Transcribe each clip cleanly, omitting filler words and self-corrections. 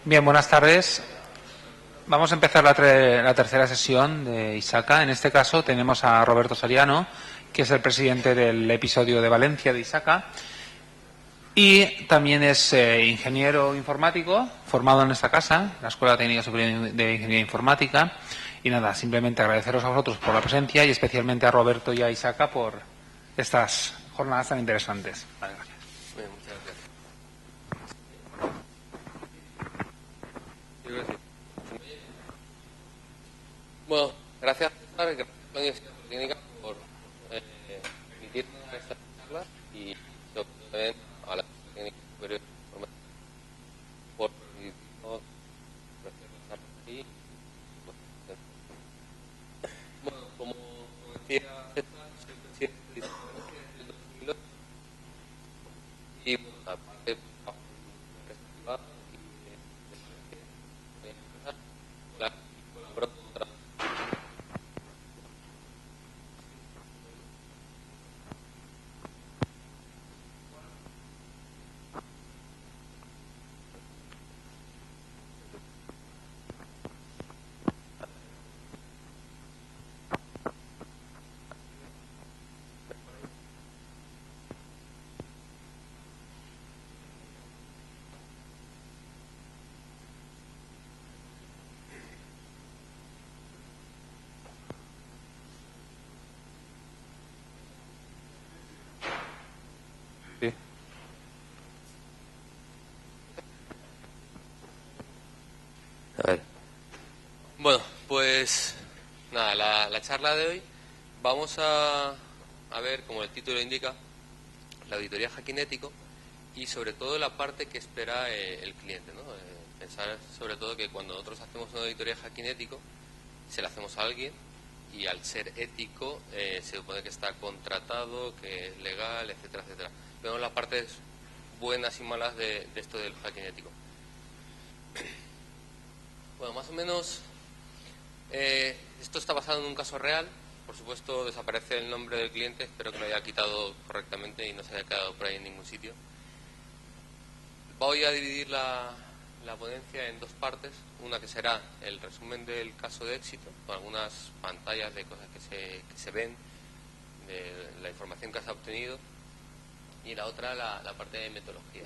Bien, buenas tardes. Vamos a empezar la tercera sesión de ISACA. En este caso tenemos a Roberto Soriano, que es el presidente del episodio de Valencia de ISACA. Y también es ingeniero informático, formado en esta casa, la Escuela Técnica Superior de Ingeniería Informática. Y nada, simplemente agradeceros a vosotros por la presencia y especialmente a Roberto y a ISACA por estas jornadas tan interesantes. Vale, gracias. Bien, muchas gracias. Bueno, gracias a la Universidad Politécnica por permitirnos esta charla y sobre todo también a la Técnica Superior de Informática por permitirnos presentar aquí. Bueno, como decía César, soy presidente de Informática del 2008 y bueno, aparte bajo una empresa privada y de empezar claro, y colaborando con otras. Sí. A ver. Bueno, pues nada, la charla de hoy vamos a ver, como el título indica, la auditoría hackinético y sobre todo la parte que espera el cliente, ¿no? Pensar sobre todo que cuando nosotros hacemos una auditoría hackinético se la hacemos a alguien y al ser ético se supone que está contratado, que es legal, etcétera, etcétera. Vemos las partes buenas y malas de esto del hackinético. Bueno, más o menos esto está basado en un caso real. Por supuesto, desaparece el nombre del cliente. Espero que lo haya quitado correctamente y no se haya quedado por ahí en ningún sitio. Voy a dividir la ponencia en dos partes. Una que será el resumen del caso de éxito, con algunas pantallas de cosas que se ven, de la información que se ha obtenido. Y la otra, la parte de metodología.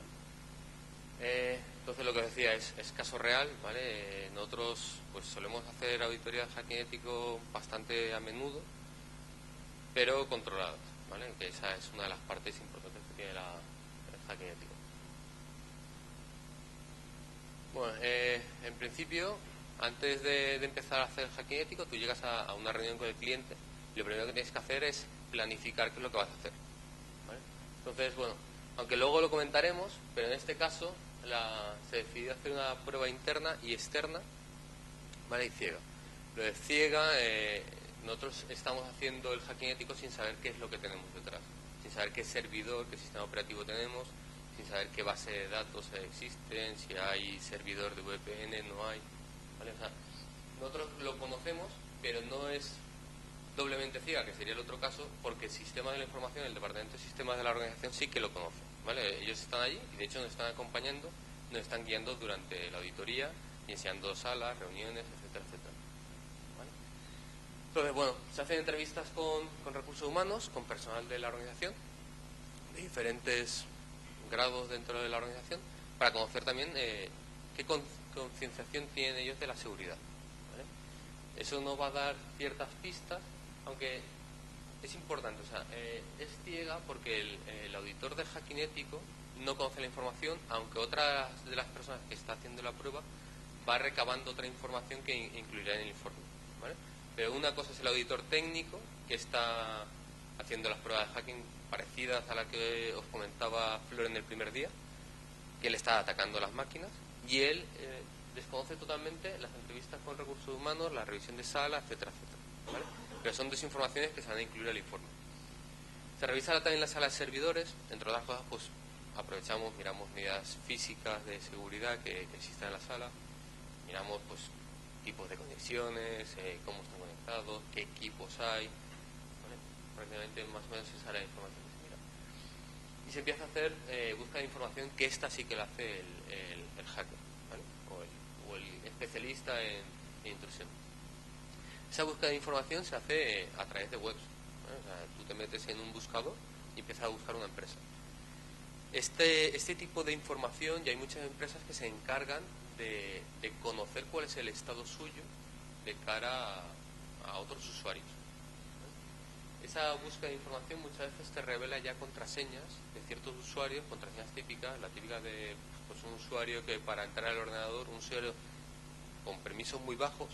Entonces lo que os decía es caso real, ¿vale? Nosotros pues solemos hacer auditorías de hackinético bastante a menudo, pero controladas, ¿vale? Que esa es una de las partes importantes que tiene el hackinético. Bueno, en principio, antes de empezar a hacer hackinético, tú llegas a una reunión con el cliente y lo primero que tienes que hacer es planificar qué es lo que vas a hacer, ¿vale? Entonces, bueno, aunque luego lo comentaremos, pero en este caso se decidió hacer una prueba interna y externa, ¿vale? Y ciega. Lo de ciega, nosotros estamos haciendo el hackinético sin saber qué es lo que tenemos detrás, sin saber qué servidor, qué sistema operativo tenemos, sin saber qué base de datos existen, si hay servidor de VPN, no hay, ¿vale? O sea, nosotros lo conocemos, pero no es doblemente ciega, que sería el otro caso, porque el sistema de la información, el departamento de sistemas de la organización sí que lo conoce, ¿vale? Ellos están allí y de hecho nos están acompañando, nos están guiando durante la auditoría y enseñando salas, reuniones, etcétera, etcétera, ¿vale? Entonces, bueno, se hacen entrevistas con recursos humanos, con personal de la organización, de diferentes grados dentro de la organización, para conocer también qué concienciación tienen ellos de la seguridad, ¿vale? Eso nos va a dar ciertas pistas, aunque es importante, o sea, es ciega porque el auditor de hackinético no conoce la información, aunque otra de las personas que está haciendo la prueba va recabando otra información que incluirá en el informe, ¿vale? Pero una cosa es el auditor técnico, que está haciendo las pruebas de hacking parecidas a la que os comentaba Flor en el primer día, que él está atacando las máquinas, y él desconoce totalmente las entrevistas con recursos humanos, la revisión de sala, etcétera, etcétera, ¿vale? Pero son dos informaciones que se van a incluir al informe. Se revisa también la sala de servidores, entre otras cosas, pues aprovechamos, miramos medidas físicas de seguridad que existen en la sala, miramos pues tipos de conexiones, cómo están conectados, qué equipos hay, ¿vale? Prácticamente más o menos esa es la información que se mira. Y se empieza a hacer búsqueda de información, que esta sí que la hace el hacker, ¿vale? O el especialista en intrusión. Esa búsqueda de información se hace a través de webs, ¿vale? O sea, tú te metes en un buscador y empiezas a buscar una empresa. Este tipo de información, ya hay muchas empresas que se encargan de conocer cuál es el estado suyo de cara a otros usuarios. Esa búsqueda de información muchas veces te revela ya contraseñas de ciertos usuarios, contraseñas típicas, la típica de pues, un usuario que para entrar al ordenador, un usuario con permisos muy bajos,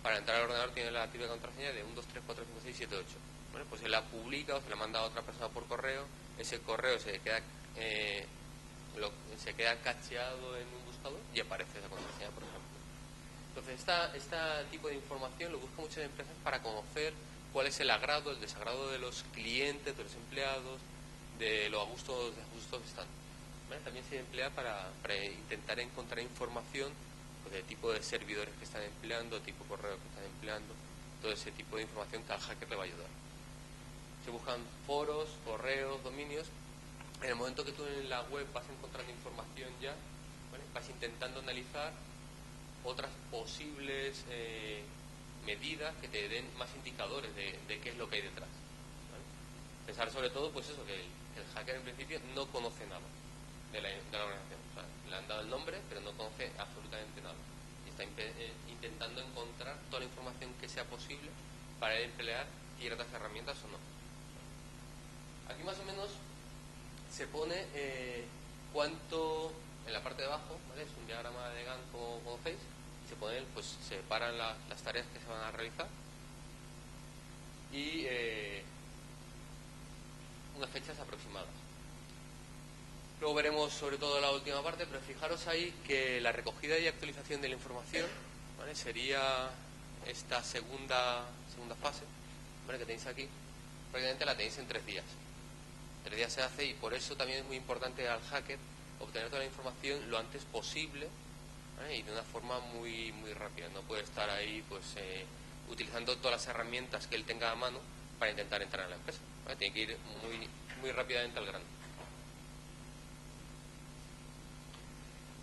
para entrar al ordenador tiene la típica contraseña de 1, 2, 3, 4, 5, 6, 7, 8. Bueno, pues se la publica o se la manda a otra persona por correo, ese correo se queda cacheado en un buscador y aparece esa contraseña, por ejemplo. Entonces, este tipo de información lo buscan muchas empresas para conocer cuál es el agrado, el desagrado de los clientes, de los empleados, de los ajustos que están. ¿Vale? También se emplea para intentar encontrar información pues, de tipo de servidores que están empleando, tipo correo que están empleando, todo ese tipo de información que al hacker le va a ayudar. Se buscan foros, correos, dominios. En el momento que tú en la web vas encontrando información ya, ¿vale? Vas intentando analizar otras posibles medidas que te den más indicadores de qué es lo que hay detrás, ¿vale? Pensar sobre todo pues eso, que el hacker en principio no conoce nada de la organización, o sea, le han dado el nombre pero no conoce absolutamente nada y está intentando encontrar toda la información que sea posible para emplear ciertas herramientas o no. Aquí más o menos se pone cuánto en la parte de abajo, ¿vale? Es un diagrama de Gantt como conocéis. Se ponen, pues se separan las tareas que se van a realizar y unas fechas aproximadas. Luego veremos sobre todo la última parte, pero fijaros ahí que la recogida y actualización de la información, ¿vale? Sería esta segunda fase, ¿vale? Que tenéis aquí. Prácticamente la tenéis en 3 días. 3 días se hace y por eso también es muy importante al hacker obtener toda la información lo antes posible, ¿vale? Y de una forma muy muy rápida. No puede estar ahí pues utilizando todas las herramientas que él tenga a mano para intentar entrar en la empresa, ¿vale? Tiene que ir muy rápidamente al grano.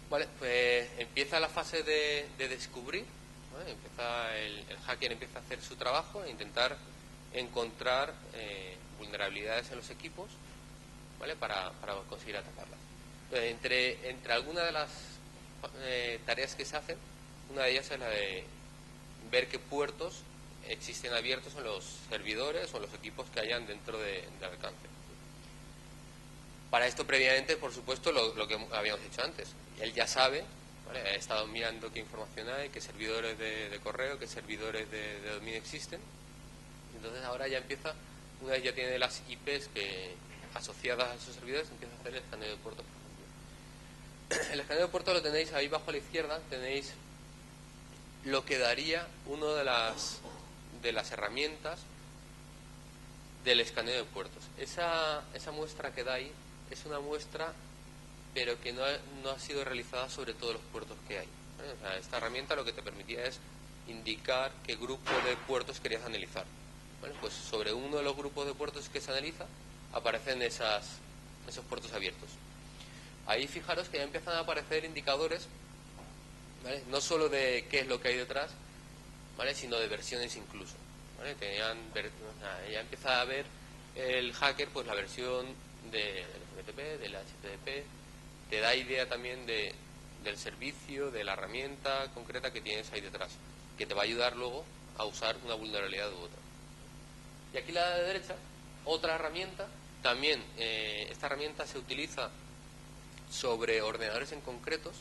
Vale, pues empieza la fase de descubrir, ¿vale? El hacker empieza a hacer su trabajo e intentar encontrar vulnerabilidades en los equipos, ¿vale? Para conseguir atacarlas. Entre algunas de las tareas que se hacen, una de ellas es la de ver qué puertos existen abiertos en los servidores o en los equipos que hayan dentro de alcance. Para esto previamente, por supuesto, lo que habíamos dicho antes. Él ya sabe, ¿vale? Ha estado mirando qué información hay, qué servidores de correo, qué servidores de dominio existen. Entonces ahora ya empieza, una vez ya tiene las IPs asociadas a esos servidores, empieza a hacer el escaneo de puertos, por ejemplo. El escaneo de puertos lo tenéis ahí bajo a la izquierda, tenéis lo que daría una de las herramientas del escaneo de puertos. Esa muestra que da ahí es una muestra pero que no ha sido realizada sobre todos los puertos que hay, ¿vale? O sea, esta herramienta lo que te permitía es indicar qué grupo de puertos querías analizar, ¿vale? Pues sobre uno de los grupos de puertos que se analiza aparecen esos puertos abiertos. Ahí fijaros que ya empiezan a aparecer indicadores, ¿vale? No solo de qué es lo que hay detrás, ¿vale? Sino de versiones incluso, ¿vale? Ya empieza a ver el hacker pues la versión del FTP, del HTTP, te da idea también del servicio, de la herramienta concreta que tienes ahí detrás, que te va a ayudar luego a usar una vulnerabilidad u otra. Y aquí a la derecha, otra herramienta, también esta herramienta se utiliza sobre ordenadores en concretos,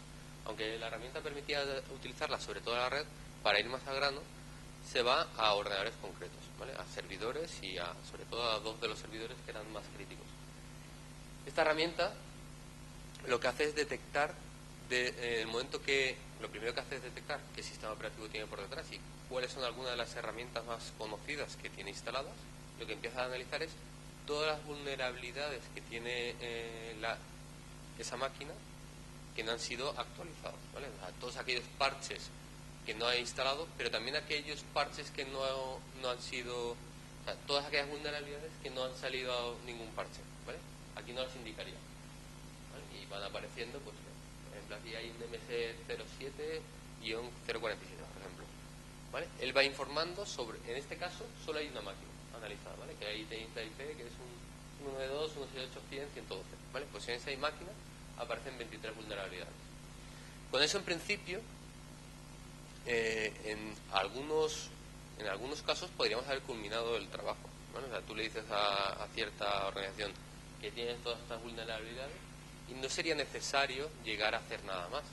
aunque la herramienta permitía utilizarla sobre toda la red, para ir más al grano, se va a ordenadores concretos, ¿vale? A servidores y sobre todo a 2 de los servidores que eran más críticos. Esta herramienta lo que hace es detectar, el momento que, lo primero que hace es detectar qué sistema operativo tiene por detrás y cuáles son algunas de las herramientas más conocidas que tiene instaladas. Lo que empieza a analizar es todas las vulnerabilidades que tiene esa máquina que no han sido actualizados, ¿vale? O sea, todos aquellos parches que no ha instalado, pero también aquellos parches que no han sido, o sea, todas aquellas vulnerabilidades que no han salido a ningún parche, ¿vale? Aquí no las indicaría, ¿vale? Y van apareciendo, pues, por ejemplo, aquí hay un MS07 -047, por ejemplo. ¿Vale? Él va informando sobre, en este caso, solo hay una máquina analizada, ¿vale? Que ahí tenéis la IP, que es un 192.168.100.112, ¿vale? Pues en esa máquina aparecen 23 vulnerabilidades. Con eso, en principio, en algunos casos podríamos haber culminado el trabajo, ¿vale? O sea, tú le dices a cierta organización que tienes todas estas vulnerabilidades y no sería necesario llegar a hacer nada más.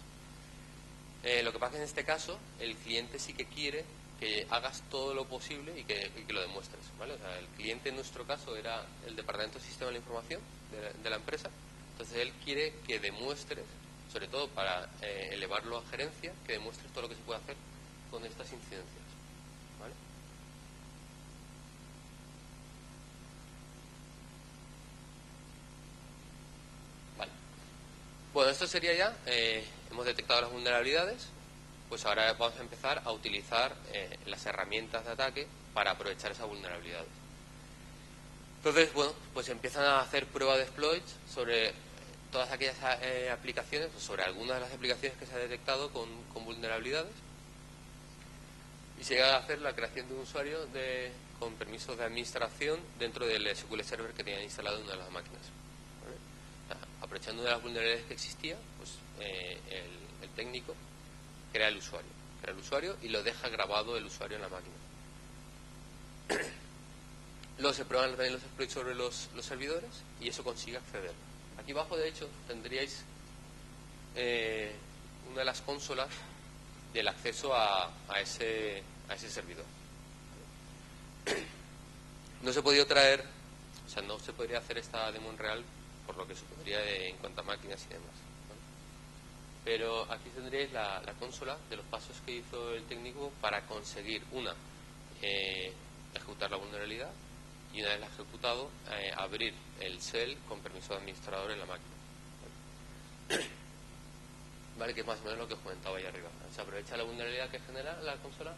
Lo que pasa es que en este caso el cliente sí que quiere que hagas todo lo posible y que lo demuestres, ¿vale? O sea, el cliente en nuestro caso era el Departamento de Sistema de la Información de la empresa. Entonces él quiere que demuestres, sobre todo para elevarlo a gerencia, que demuestres todo lo que se puede hacer con estas incidencias, ¿vale? Vale. Bueno, esto sería ya, hemos detectado las vulnerabilidades, pues ahora vamos a empezar a utilizar las herramientas de ataque para aprovechar esas vulnerabilidades. Entonces, bueno, pues empiezan a hacer pruebas de exploits sobre todas aquellas aplicaciones, o sobre algunas de las aplicaciones que se ha detectado con vulnerabilidades, y se llega a hacer la creación de un usuario con permisos de administración dentro del SQL Server que tenían instalado en una de las máquinas, ¿vale? O sea, aprovechando una de las vulnerabilidades que existía, pues el técnico crea el usuario y lo deja grabado el usuario en la máquina. Luego se prueban también los exploits sobre los servidores y eso consigue acceder. Aquí abajo, de hecho, tendríais una de las consolas del acceso a ese servidor. No se ha podido traer, o sea, no se podría hacer esta demo en real por lo que supondría en cuanto a máquinas y demás, ¿vale? Pero aquí tendríais la consola de los pasos que hizo el técnico para conseguir, ejecutar la vulnerabilidad, y una vez la ha ejecutado, abrir el shell con permiso de administrador en la máquina, ¿vale? Vale, que es más o menos lo que os comentaba ahí arriba. Se aprovecha la vulnerabilidad que genera la consola,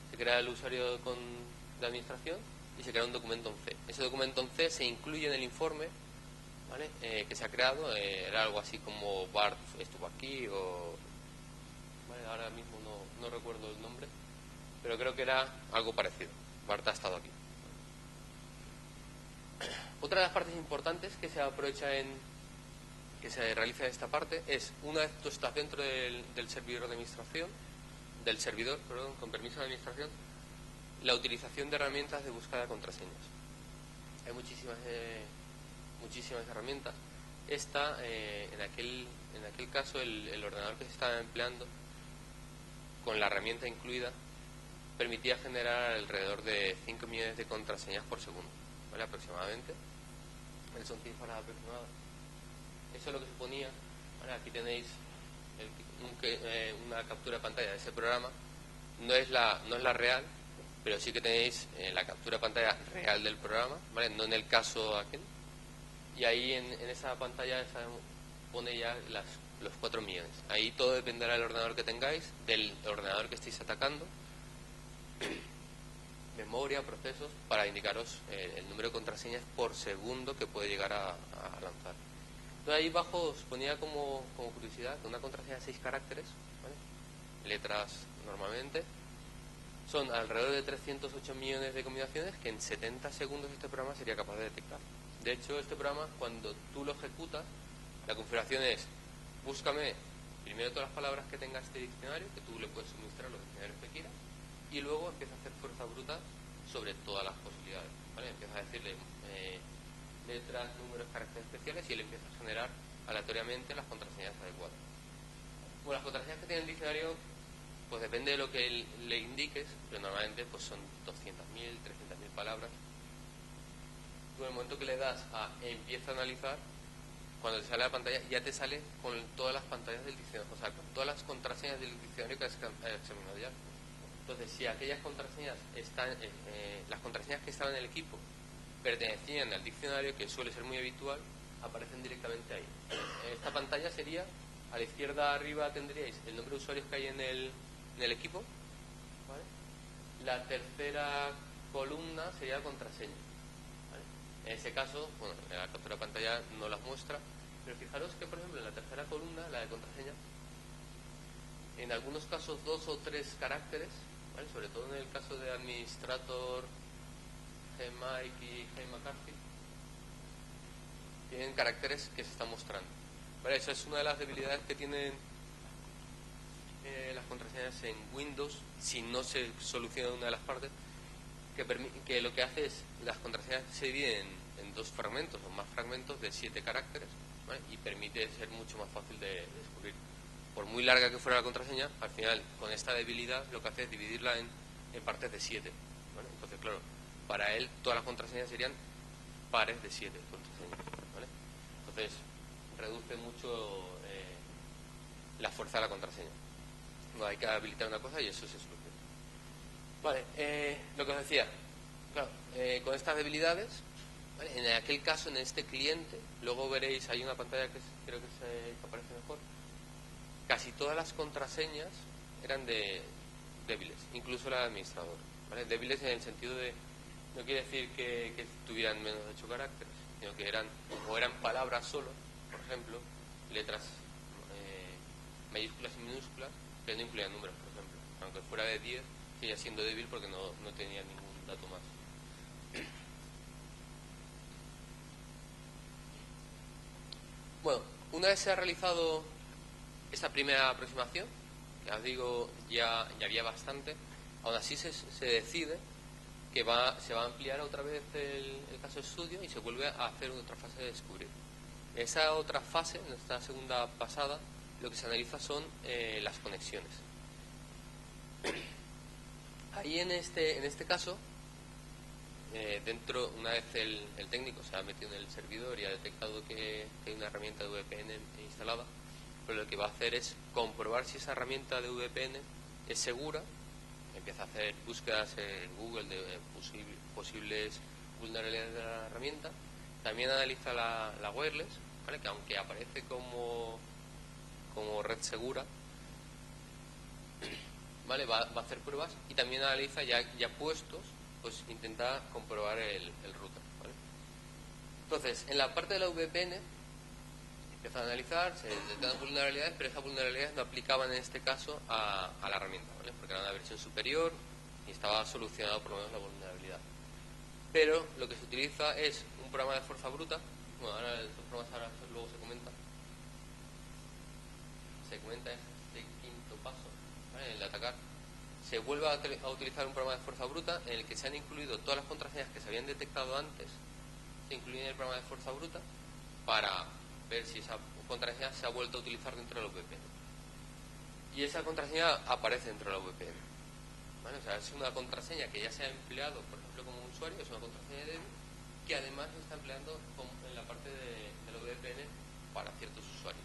se crea el usuario de administración y se crea un documento en C. Ese documento en C se incluye en el informe, ¿vale? Que se ha creado. Era algo así como Bart estuvo aquí, o ¿vale? Ahora mismo no recuerdo el nombre, pero creo que era algo parecido. Bart ha estado aquí. Otra de las partes importantes que se aprovecha que se realiza en esta parte es, una vez tú estás dentro del servidor de administración, con permiso de administración, la utilización de herramientas de búsqueda de contraseñas. Hay muchísimas herramientas. Esta, en aquel caso, el ordenador que se estaba empleando, con la herramienta incluida, permitía generar alrededor de 5 millones de contraseñas por segundo, ¿vale? Aproximadamente. Son cifras aproximadas. Eso es lo que suponía. Ahora aquí tenéis una captura de pantalla de ese programa. No es la real, pero sí que tenéis la captura de pantalla real del programa, ¿vale? No en el caso aquel. Y ahí en esa pantalla pone ya los 4 millones. Ahí todo dependerá del ordenador que tengáis, del ordenador que estéis atacando, memoria, procesos, para indicaros el número de contraseñas por segundo que puede llegar a lanzar. Entonces ahí abajo os ponía como curiosidad que una contraseña de 6 caracteres, ¿vale? Letras normalmente, son alrededor de 308 millones de combinaciones que en 70 segundos este programa sería capaz de detectar. De hecho, este programa, cuando tú lo ejecutas, la configuración es: búscame primero todas las palabras que tenga este diccionario, que tú le puedes suministrar los diccionarios que quieras, y luego empieza a hacer fuerza bruta sobre todas las posibilidades, ¿vale? Empieza a decirle letras, números, caracteres especiales, y él empieza a generar aleatoriamente las contraseñas adecuadas. Bueno, las contraseñas que tiene el diccionario, pues depende de lo que le indiques, pero normalmente pues son 200.000, 300.000 palabras. Tú en el momento que le das a empieza a analizar, cuando te sale la pantalla ya te sale con todas las pantallas del diccionario, o sea, con todas las contraseñas del diccionario que has examinado ya. Entonces, si aquellas contraseñas las contraseñas que estaban en el equipo pertenecían al diccionario, que suele ser muy habitual, aparecen directamente ahí. Esta pantalla sería, a la izquierda arriba tendríais el nombre de usuarios que hay en el equipo, ¿vale? La tercera columna sería la contraseña, ¿vale? En ese caso, bueno, la captura de pantalla no las muestra, pero fijaros que, por ejemplo, en la tercera columna, la de contraseña, en algunos casos 2 o 3 caracteres, ¿vale? Sobre todo en el caso de Administrator, Gmike y Gmccarthy, tienen caracteres que se están mostrando, ¿vale? Esa es una de las debilidades que tienen las contraseñas en Windows si no se soluciona una de las partes, que lo que hace es las contraseñas se dividen en 2 fragmentos o más fragmentos de 7 caracteres, ¿vale? Y permite ser mucho más fácil de descubrir. Por muy larga que fuera la contraseña, al final con esta debilidad lo que hace es dividirla en partes de 7, ¿vale? Entonces, claro, para él todas las contraseñas serían pares de 7 contraseñas, ¿vale? Entonces reduce mucho la fuerza de la contraseña. No hay que habilitar una cosa y eso se soluciona. Vale, lo que os decía, claro, con estas debilidades, ¿vale? En aquel caso, en este cliente, luego veréis, hay una pantalla que creo que aparece mejor, casi todas las contraseñas eran débiles, incluso la de administrador, ¿vale? Débiles en el sentido de, no quiere decir que tuvieran menos de 8 caracteres, sino que eran palabras solo, por ejemplo, letras mayúsculas y minúsculas, que no incluían números, por ejemplo. Aunque fuera de 10, seguía siendo débil porque no tenía ningún dato más. Bueno, una vez se ha realizado esta primera aproximación, que os digo ya había bastante, aún así se decide que se va a ampliar otra vez el caso de estudio y se vuelve a hacer otra fase de descubrir. En esa otra fase, en esta segunda pasada, lo que se analiza son las conexiones. Ahí en este caso, dentro, una vez el técnico se ha metido en el servidor y ha detectado que hay una herramienta de VPN instalada, pues lo que va a hacer es comprobar si esa herramienta de VPN es segura. Empieza a hacer búsquedas en Google de posibles vulnerabilidades de la herramienta. También analiza la wireless, ¿vale? Que aunque aparece como red segura, ¿vale? Va a hacer pruebas y también analiza ya puestos, pues intenta comprobar el router, ¿vale? Entonces, en la parte de la VPN empieza a analizar, se detectan vulnerabilidades, pero esas vulnerabilidades no aplicaban en este caso a la herramienta, ¿vale? Porque era una versión superior y estaba solucionado por lo menos la vulnerabilidad. Pero lo que se utiliza es un programa de fuerza bruta. Bueno, ahora estos programas luego se comenta este quinto paso, ¿vale? El de atacar. Se vuelve a utilizar un programa de fuerza bruta en el que se han incluido todas las contraseñas que se habían detectado antes, se incluyen en el programa de fuerza bruta para ver si esa contraseña se ha vuelto a utilizar dentro de la VPN. Y esa contraseña aparece dentro de la VPN, ¿vale? O sea, es una contraseña que ya se ha empleado, por ejemplo, como usuario, es una contraseña débil que además se está empleando en la parte de la VPN para ciertos usuarios.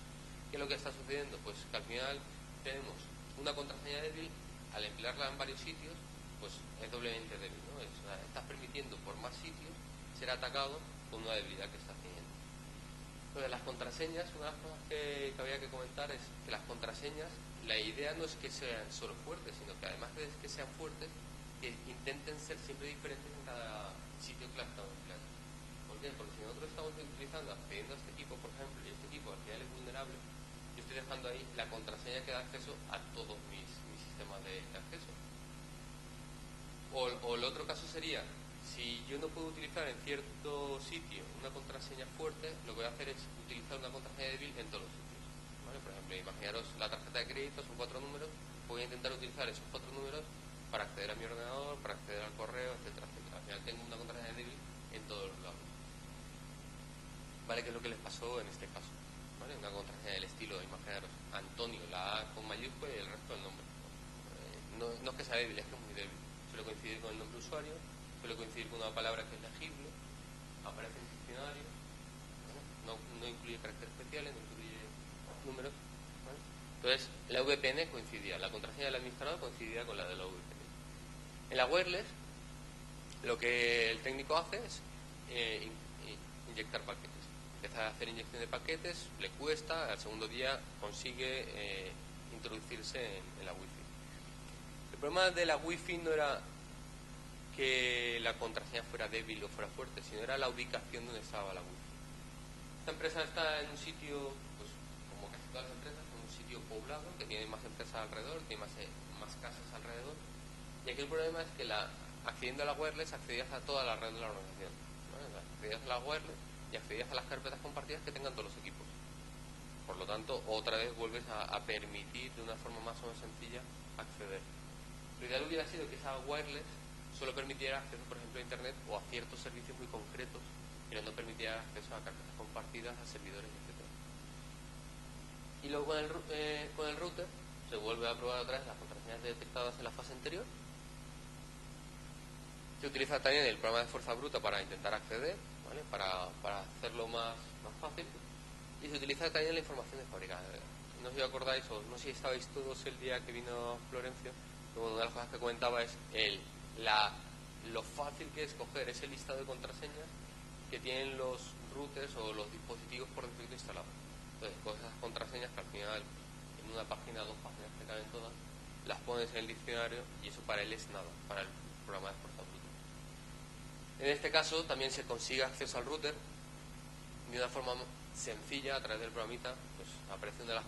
¿Qué es lo que está sucediendo? Pues que al final tenemos una contraseña débil, al emplearla en varios sitios, pues es doblemente débil, ¿no? O sea, estás permitiendo por más sitios ser atacado con una debilidad que estás teniendo. Entonces, las contraseñas, una de las cosas que había que comentar es que las contraseñas, la idea no es que sean solo fuertes, sino que además de que sean fuertes, que intenten ser siempre diferentes en cada sitio que las estamos empleando. ¿Por qué? Porque si nosotros estamos utilizando, accediendo a este equipo, por ejemplo, y este equipo al final es vulnerable, yo estoy dejando ahí la contraseña que da acceso a todos mis sistemas de acceso. O el otro caso sería, si yo no puedo utilizar en cierto sitio una contraseña fuerte, lo que voy a hacer es utilizar una contraseña débil en todos los sitios, ¿vale? Por ejemplo, imaginaros la tarjeta de crédito, son 4 números, voy a intentar utilizar esos 4 números para acceder a mi ordenador, para acceder al correo, etcétera, etcétera. Al final tengo una contraseña débil en todos los lados. ¿Vale? ¿Qué es lo que les pasó en este caso? ¿Vale? Una contraseña del estilo, imaginaros, Antonio, la A con mayúscula y el resto del nombre. No es que sea débil, es que es muy débil. Suele coincidir con el nombre de usuario, suele coincidir con una palabra que es legible, aparece en el diccionario, ¿vale? No incluye caracteres especiales, no incluye números, ¿vale? Entonces, la VPN coincidía, la contraseña del administrador coincidía con la de la VPN. En la wireless, lo que el técnico hace es inyectar paquetes. Empieza a hacer inyección de paquetes, le cuesta, al segundo día consigue introducirse en la Wi-Fi. El problema de la Wi-Fi no era que la contraseña fuera débil o fuera fuerte, sino era la ubicación donde estaba la Wi-Fi. Esta empresa está en un sitio, pues como casi todas las empresas, en un un sitio poblado que tiene más empresas alrededor, tiene más casas alrededor. Y aquí el problema es que accediendo a la wireless accedías a toda la red de la organización, ¿vale? Accedías a la wireless y accedías a las carpetas compartidas que tengan todos los equipos. Por lo tanto, otra vez vuelves a permitir de una forma más o menos sencilla acceder. Lo ideal hubiera sido que esa wireless solo permitiera acceso, por ejemplo, a Internet o a ciertos servicios muy concretos, pero no permitiera acceso a carpetas compartidas, a servidores, etc. Y luego con el router se vuelve a probar otra vez las contraseñas detectadas en la fase anterior. Se utiliza también el programa de fuerza bruta para intentar acceder, ¿vale? Para hacerlo más fácil. Y se utiliza también la información de fábrica. No sé si os acordáis, o no sé si estabais todos el día que vino Florencio, pero una de las cosas que comentaba es lo fácil que es coger ese listado de contraseñas que tienen los routers o los dispositivos por defecto instalados. Entonces, con esas contraseñas que al final, en una página, 2 páginas que caben todas, las pones en el diccionario y eso para él es nada, para el programa de fuerza bruta. En este caso también se consigue acceso al router de una forma sencilla a través del programita. Pues aparece una de las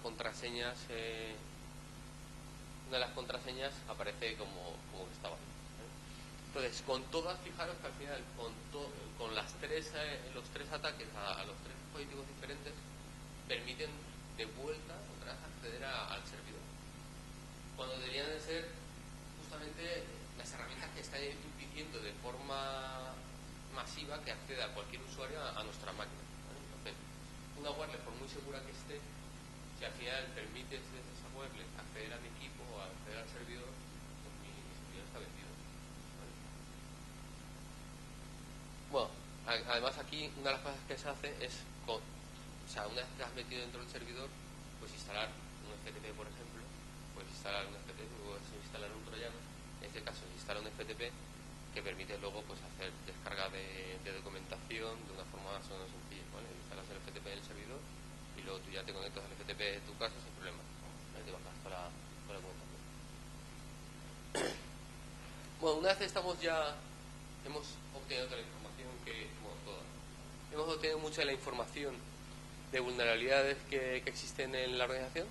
contraseñas aparece como que estaba ahí. Entonces, con todas, fijaros que al final con los tres ataques a los tres dispositivos diferentes permiten de vuelta otra vez acceder al servidor, cuando deberían de ser justamente las herramientas que están impidiendo de forma masiva que acceda a cualquier usuario a nuestra máquina, ¿vale? Entonces, una wireless, por muy segura que esté, si al final permites desde esa wireless acceder a mi equipo o acceder al servidor, pues mi servidor está vencido, ¿vale? Bueno, además aquí una de las cosas que se hace es, una vez que has metido dentro del servidor, pues instalar un FTP, por ejemplo, puedes instalar un FTP, puedes instalar un troyano. En este caso se instala un FTP que permite luego pues hacer descarga de documentación de una forma más o menos sencilla, ¿vale? Instalas el FTP del servidor y luego tú ya te conectas al FTP de tu casa sin problema, ¿vale? Te bajas toda la documentación. Bueno, una vez hemos obtenido toda la información hemos obtenido mucha de la información de vulnerabilidades que existen en la organización,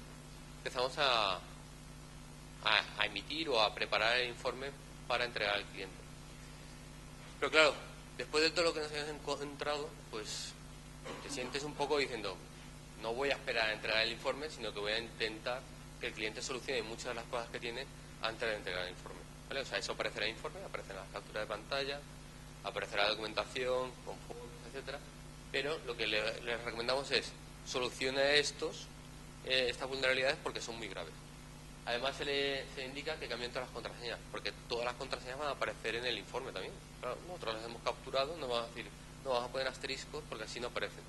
empezamos a emitir o a preparar el informe para entregar al cliente. Pero claro, después de todo lo que nos hemos encontrado, pues te sientes un poco diciendo, no voy a esperar a entregar el informe, sino que voy a intentar que el cliente solucione muchas de las cosas que tiene antes de entregar el informe, ¿vale? O sea, eso aparecerá en el informe, aparecerá las capturas de pantalla, aparecerá la documentación, con fotos, etcétera. Pero lo que les recomendamos es solucione estas vulnerabilidades porque son muy graves. Además se le indica que cambien todas las contraseñas, porque todas las contraseñas van a aparecer en el informe también. Claro, nosotros las hemos capturado, no vamos a decir, no vamos a poner asteriscos porque así no aparecen.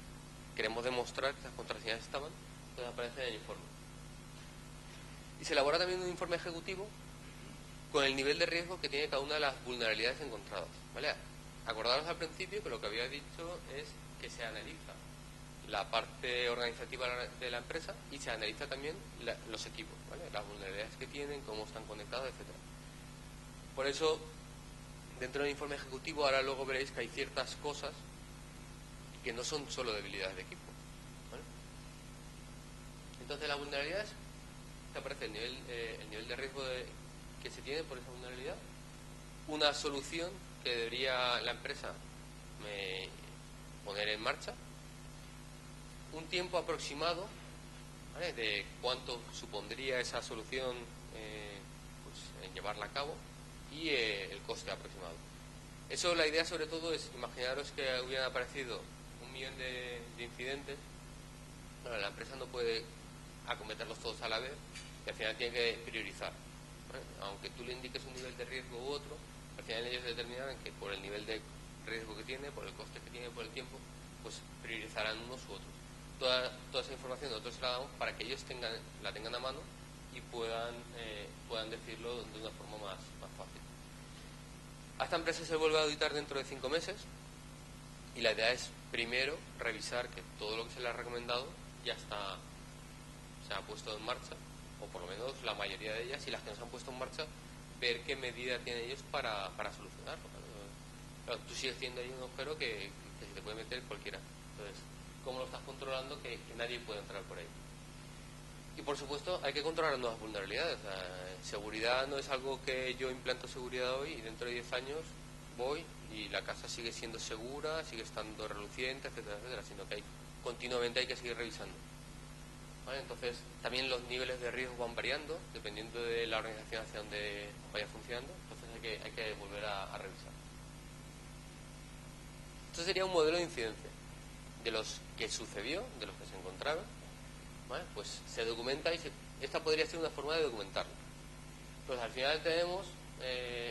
Queremos demostrar que las contraseñas estaban, entonces aparecen en el informe. Y se elabora también un informe ejecutivo con el nivel de riesgo que tiene cada una de las vulnerabilidades encontradas, ¿vale? Acordaros al principio que lo que había dicho es que se analiza la parte organizativa de la empresa y se analiza también los equipos, ¿vale? Las vulnerabilidades que tienen, cómo están conectados, etcétera. Por eso, dentro del informe ejecutivo, ahora luego veréis que hay ciertas cosas que no son solo debilidades de equipo, ¿vale? Entonces, las vulnerabilidades que aparece el nivel de riesgo que se tiene por esa vulnerabilidad, una solución que debería la empresa poner en marcha, un tiempo aproximado, ¿vale?, de cuánto supondría esa solución en llevarla a cabo y el coste aproximado. Eso, la idea sobre todo es, imaginaros que hubieran aparecido 1 millón de incidentes. Bueno, la empresa no puede acometerlos todos a la vez y al final tiene que priorizar, ¿vale? Aunque tú le indiques un nivel de riesgo u otro, al final ellos determinarán que por el nivel de riesgo que tiene, por el coste que tiene, por el tiempo, pues priorizarán unos u otros. Toda esa información nosotros se la damos para que ellos la tengan a mano y puedan decirlo de una forma más fácil. A esta empresa se vuelve a auditar dentro de 5 meses y la idea es primero revisar que todo lo que se le ha recomendado ya se ha puesto en marcha, o por lo menos la mayoría de ellas, y las que no se han puesto en marcha, ver qué medida tienen ellos para solucionarlo. Claro, tú sigues teniendo ahí un agujero que se te puede meter cualquiera. Entonces, ¿cómo lo estás controlando que nadie puede entrar por ahí? Y por supuesto hay que controlar nuevas vulnerabilidades. O sea, seguridad no es algo que yo implanto seguridad hoy y dentro de 10 años voy y la casa sigue siendo segura, sigue estando reluciente, etcétera, etcétera, sino que continuamente hay que seguir revisando. ¿Vale? Entonces también los niveles de riesgo van variando dependiendo de la organización hacia donde vaya funcionando, entonces hay que volver a revisar. Esto sería un modelo de incidencia de los que sucedió, de los que se encontraron. ¿Vale? Pues se documenta y esta podría ser una forma de documentarlo. Pues al final tenemos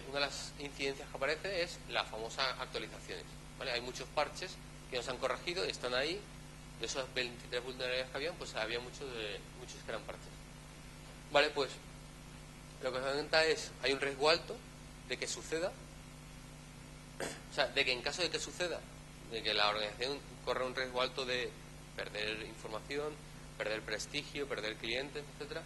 una de las incidencias que aparece es la famosa actualizaciones. ¿Vale? Hay muchos parches que nos han corregido y están ahí. De esos 23 vulnerabilidades que habían, pues había muchos que eran parches. Vale, pues lo que se comenta es, hay un riesgo alto de que suceda, o sea, de que en caso de que suceda, de que la organización corra un riesgo alto de perder información, perder prestigio, perder clientes, etcétera.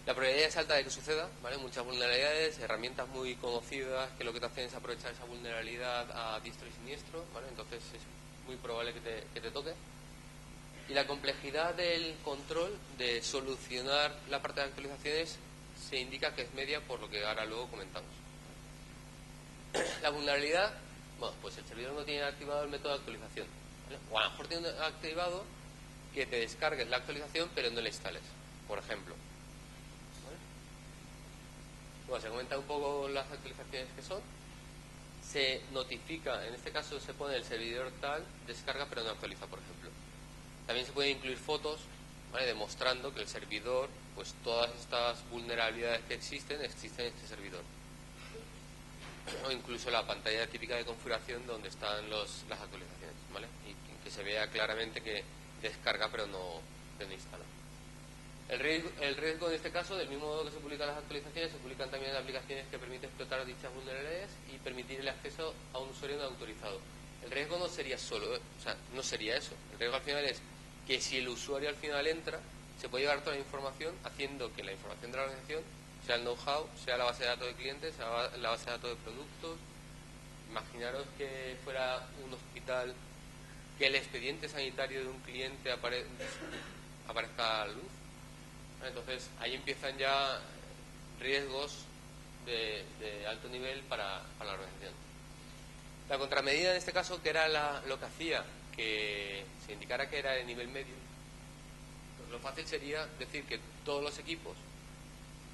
La probabilidad es alta de que suceda, ¿vale? Muchas vulnerabilidades, herramientas muy conocidas que lo que te hacen es aprovechar esa vulnerabilidad a diestro y siniestro, ¿vale? Entonces es muy probable que te toque. Y la complejidad del control de solucionar la parte de actualizaciones se indica que es media, por lo que ahora luego comentamos. La vulnerabilidad, bueno, pues el servidor no tiene activado el método de actualización, ¿vale? O a lo mejor tiene activado que te descargues la actualización pero no la instales, por ejemplo. ¿Vale? Bueno, se comenta un poco las actualizaciones que son. Se notifica, en este caso se pone el servidor tal, descarga pero no actualiza, por ejemplo. También se pueden incluir fotos, ¿vale? Demostrando que el servidor, pues todas estas vulnerabilidades que existen en este servidor. O incluso la pantalla típica de configuración donde están las actualizaciones, ¿vale? Y que se vea claramente que descarga pero no instala. El riesgo en este caso, del mismo modo que se publican las actualizaciones, se publican también aplicaciones que permiten explotar dichas vulnerabilidades y permitir el acceso a un usuario no autorizado. El riesgo no sería solo, o sea, no sería eso. El riesgo al final es que si el usuario al final entra, se puede llevar toda la información haciendo que la información de la organización sea el know-how, sea la base de datos de clientes, sea la base de datos de productos. Imaginaros que fuera un hospital, que el expediente sanitario de un cliente aparezca a la luz. Entonces ahí empiezan ya riesgos de alto nivel para la organización. La contramedida en este caso, que era lo que hacía que se indicara que era de nivel medio, pues lo fácil sería decir que todos los equipos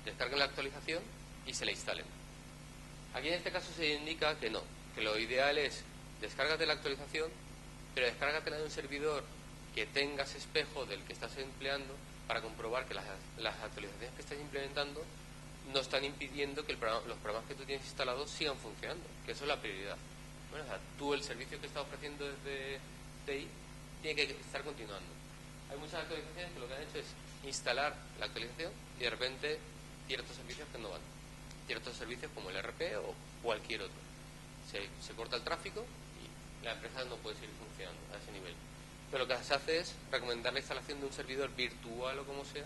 descarguen la actualización y se la instalen. Aquí en este caso se indica que no, que lo ideal es descárgate la actualización, pero descárgatela de un servidor que tengas espejo del que estás empleando para comprobar que las actualizaciones que estás implementando no están impidiendo que los programas que tú tienes instalados sigan funcionando, que eso es la prioridad. Bueno, o sea, tú el servicio que estás ofreciendo desde TI tiene que estar continuando. Hay muchas actualizaciones que lo que han hecho es instalar la actualización y de repente ciertos servicios que no van. Ciertos servicios como el RP o cualquier otro. Se corta el tráfico y la empresa no puede seguir funcionando a ese nivel. Pero lo que se hace es recomendar la instalación de un servidor virtual o como sea,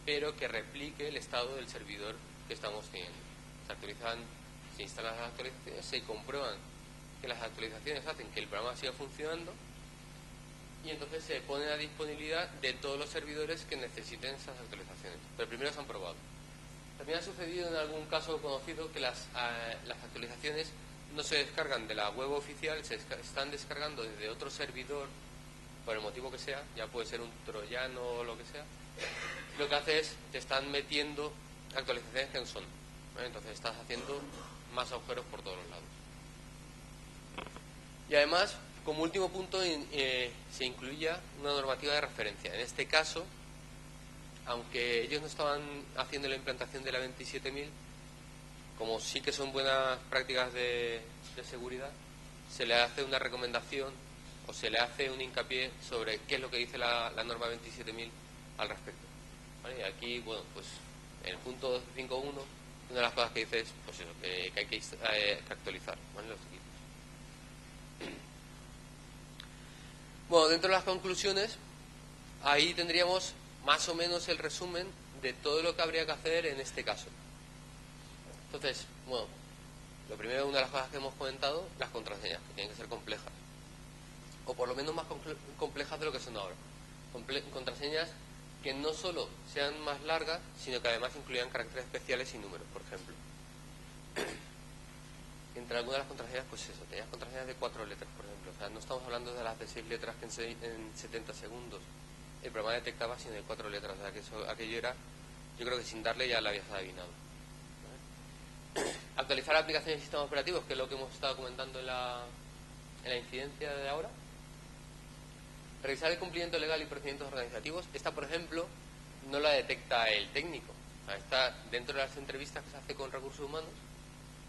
pero que replique el estado del servidor que estamos teniendo. Se instalan las actualizaciones, se comprueban que las actualizaciones hacen que el programa siga funcionando y entonces se pone a disponibilidad de todos los servidores que necesiten esas actualizaciones. Pero primero se han probado. También ha sucedido en algún caso conocido que las actualizaciones no se descargan de la web oficial, se están descargando desde otro servidor, por el motivo que sea, ya puede ser un troyano o lo que sea. Lo que hace es, te están metiendo actualizaciones que no son, ¿vale? Entonces estás haciendo más agujeros por todos los lados. Y además, como último punto, se incluía una normativa de referencia. En este caso, aunque ellos no estaban haciendo la implantación de la 27000, como sí que son buenas prácticas de seguridad, se le hace una recomendación o se le hace un hincapié sobre qué es lo que dice la norma 27000 al respecto. ¿Vale? Y aquí, bueno, pues en el punto 5.1, una de las cosas que dice es pues eso, que hay que actualizar, ¿vale? Los equipos. Bueno, dentro de las conclusiones, ahí tendríamos más o menos el resumen de todo lo que habría que hacer en este caso. Entonces, bueno, lo primero, una de las cosas que hemos comentado, las contraseñas, que tienen que ser complejas. O por lo menos más complejas de lo que son ahora. Contraseñas que no solo sean más largas, sino que además incluyan caracteres especiales y números, por ejemplo. Entre algunas de las contraseñas, pues eso, tenías contraseñas de 4 letras, por ejemplo. O sea, no estamos hablando de las de 6 letras que en 70 segundos el programa detectaba, sino de 4 letras. O sea, que eso, aquello era, yo creo que sin darle ya la habías adivinado. ¿Vale? Actualizar aplicaciones y sistemas operativos, que es lo que hemos estado comentando en la incidencia de ahora. Revisar el cumplimiento legal y procedimientos organizativos. Esta, por ejemplo, no la detecta el técnico. O sea, está dentro de las entrevistas que se hace con recursos humanos.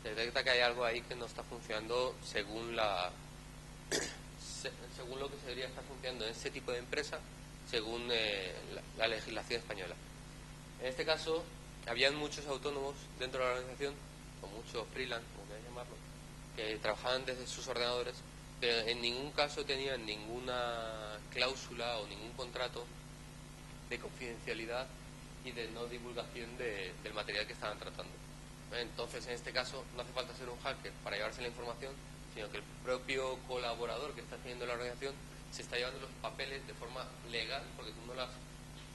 Se detecta que hay algo ahí que no está funcionando según según lo que se debería estar funcionando en ese tipo de empresa, según la legislación española. En este caso, habían muchos autónomos dentro de la organización, o muchos freelance, como queráis llamarlo, que trabajaban desde sus ordenadores, pero en ningún caso tenían ninguna cláusula o ningún contrato de confidencialidad y de no divulgación del material que estaban tratando. Entonces, en este caso, no hace falta ser un hacker para llevarse la información, sino que el propio colaborador que está haciendo la organización se está llevando los papeles de forma legal, porque tú no le has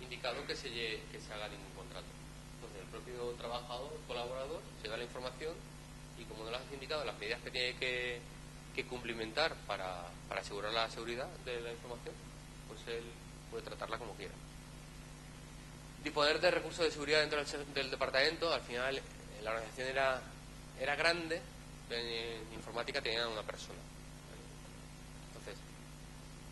indicado que se haga ningún contrato. Entonces, el propio trabajador, colaborador, se da la información y como no le has indicado las medidas que tiene que cumplimentar para asegurar la seguridad de la información, pues él puede tratarla como quiera. Disponer de recursos de seguridad dentro del departamento. Al final la organización era grande, en informática tenía una persona. Entonces,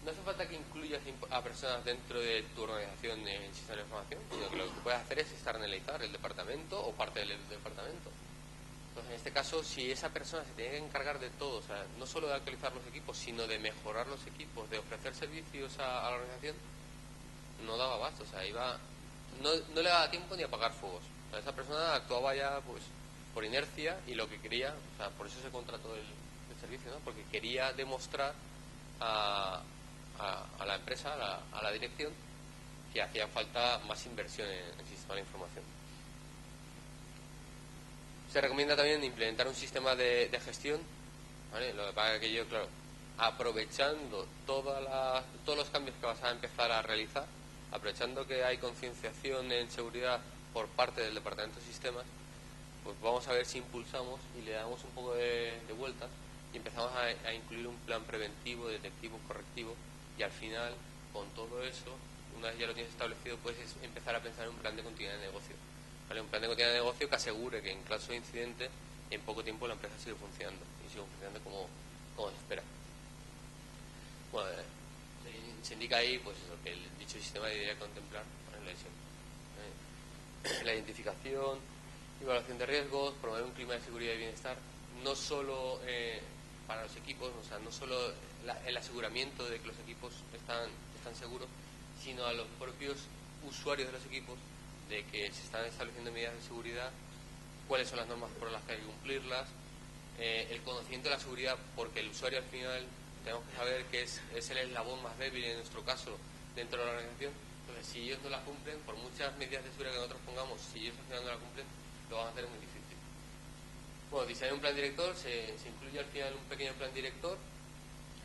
no hace falta que incluyas a personas dentro de tu organización en el sistema de información, sino que lo que puedes hacer es externalizar el departamento o parte del departamento. Entonces, en este caso, si esa persona se tiene que encargar de todo, o sea, no solo de actualizar los equipos, sino de mejorar los equipos, de ofrecer servicios a la organización, no daba abasto, o sea, no le daba tiempo ni a apagar fuegos. O sea, esa persona actuaba ya pues por inercia y lo que quería, o sea, por eso se contrató el servicio, ¿no? Porque quería demostrar a la empresa, a la dirección, que hacía falta más inversión en el sistema de información. Se recomienda también implementar un sistema de gestión, ¿vale? Lo que pasa es que yo, claro, aprovechando todos los cambios que vas a empezar a realizar, aprovechando que hay concienciación en seguridad por parte del Departamento de Sistemas, pues vamos a ver si impulsamos y le damos un poco de vueltas y empezamos a incluir un plan preventivo, detectivo, correctivo, y al final, con todo eso, una vez ya lo tienes establecido, puedes empezar a pensar en un plan de continuidad de negocio. ¿Vale? Un plan de continuidad de negocio que asegure que en caso de incidente, en poco tiempo la empresa sigue funcionando, y sigue funcionando como se espera. Bueno, se indica ahí pues eso, que el dicho sistema debería contemplar, ¿vale? La identificación, evaluación de riesgos, promover un clima de seguridad y bienestar, no solo para los equipos, o sea, no solo el aseguramiento de que los equipos están seguros, sino a los propios usuarios de los equipos, de que se están estableciendo medidas de seguridad, cuáles son las normas por las que hay que cumplirlas, el conocimiento de la seguridad, porque el usuario al final tenemos que saber que es el eslabón más débil en nuestro caso dentro de la organización. Entonces, si ellos no la cumplen, por muchas medidas de seguridad que nosotros pongamos, si ellos al final no la cumplen, lo van a hacer muy difícil. Bueno, diseñar un plan director, se incluye al final un pequeño plan director,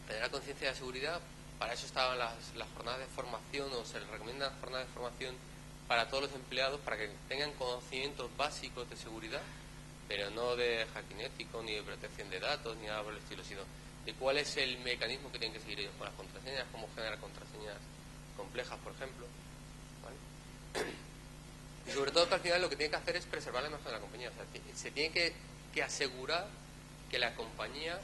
generar conciencia de seguridad. Para eso estaban las jornadas de formación, o se les recomiendan jornadas de formación para todos los empleados, para que tengan conocimientos básicos de seguridad, pero no de hacking ético, ni de protección de datos, ni nada por el estilo, sino de cuál es el mecanismo que tienen que seguir ellos con las contraseñas, cómo generar contraseñas complejas, por ejemplo, ¿vale? Y sobre todo que al final lo que tiene que hacer es preservar la imagen de la compañía. O sea, se tiene que asegurar que la compañía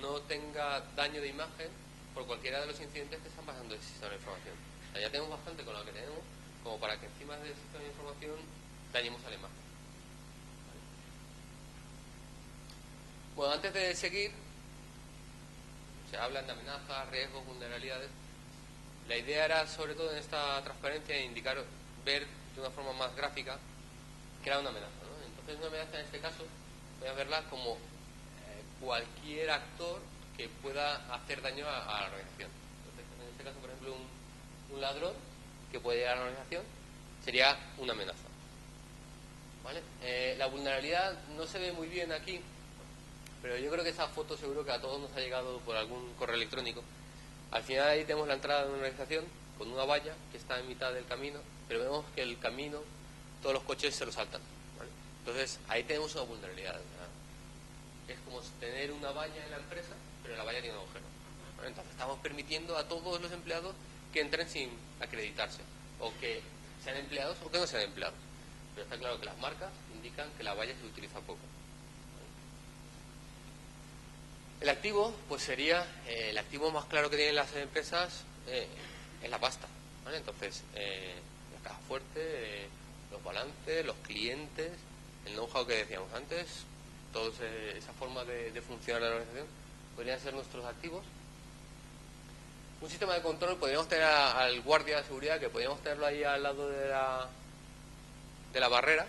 no tenga daño de imagen por cualquiera de los incidentes que están pasando en el sistema de información. O sea, ya tenemos bastante con lo que tenemos como para que encima del sistema de información dañemos a la imagen. ¿Vale? Bueno, antes de seguir, se hablan de amenazas, riesgos, vulnerabilidades. La idea era, sobre todo en esta transparencia, indicar, ver de una forma más gráfica que era una amenaza, ¿no? Entonces, una amenaza en este caso voy a verla como cualquier actor que pueda hacer daño a la organización. Entonces, en este caso, por ejemplo, un ladrón que puede llegar a la organización sería una amenaza, ¿vale? La vulnerabilidad no se ve muy bien aquí, pero yo creo que esa foto seguro que a todos nos ha llegado por algún correo electrónico. Al final ahí tenemos la entrada de una organización con una valla que está en mitad del camino, pero vemos que el camino, todos los coches se lo saltan, ¿vale? Entonces, ahí tenemos una vulnerabilidad, ¿verdad? Es como tener una valla en la empresa, pero la valla tiene un agujero, ¿vale? Entonces, estamos permitiendo a todos los empleados que entren sin acreditarse, o que sean empleados o que no sean empleados. Pero está claro que las marcas indican que la valla se utiliza poco. El activo, pues sería, el activo más claro que tienen las empresas es la pasta, ¿vale? Entonces, la caja fuerte, los balances, los clientes, el know-how que decíamos antes, toda esa forma de funcionar la organización, podrían ser nuestros activos. Un sistema de control, podríamos tener al guardia de seguridad, que podríamos tenerlo ahí al lado de la barrera.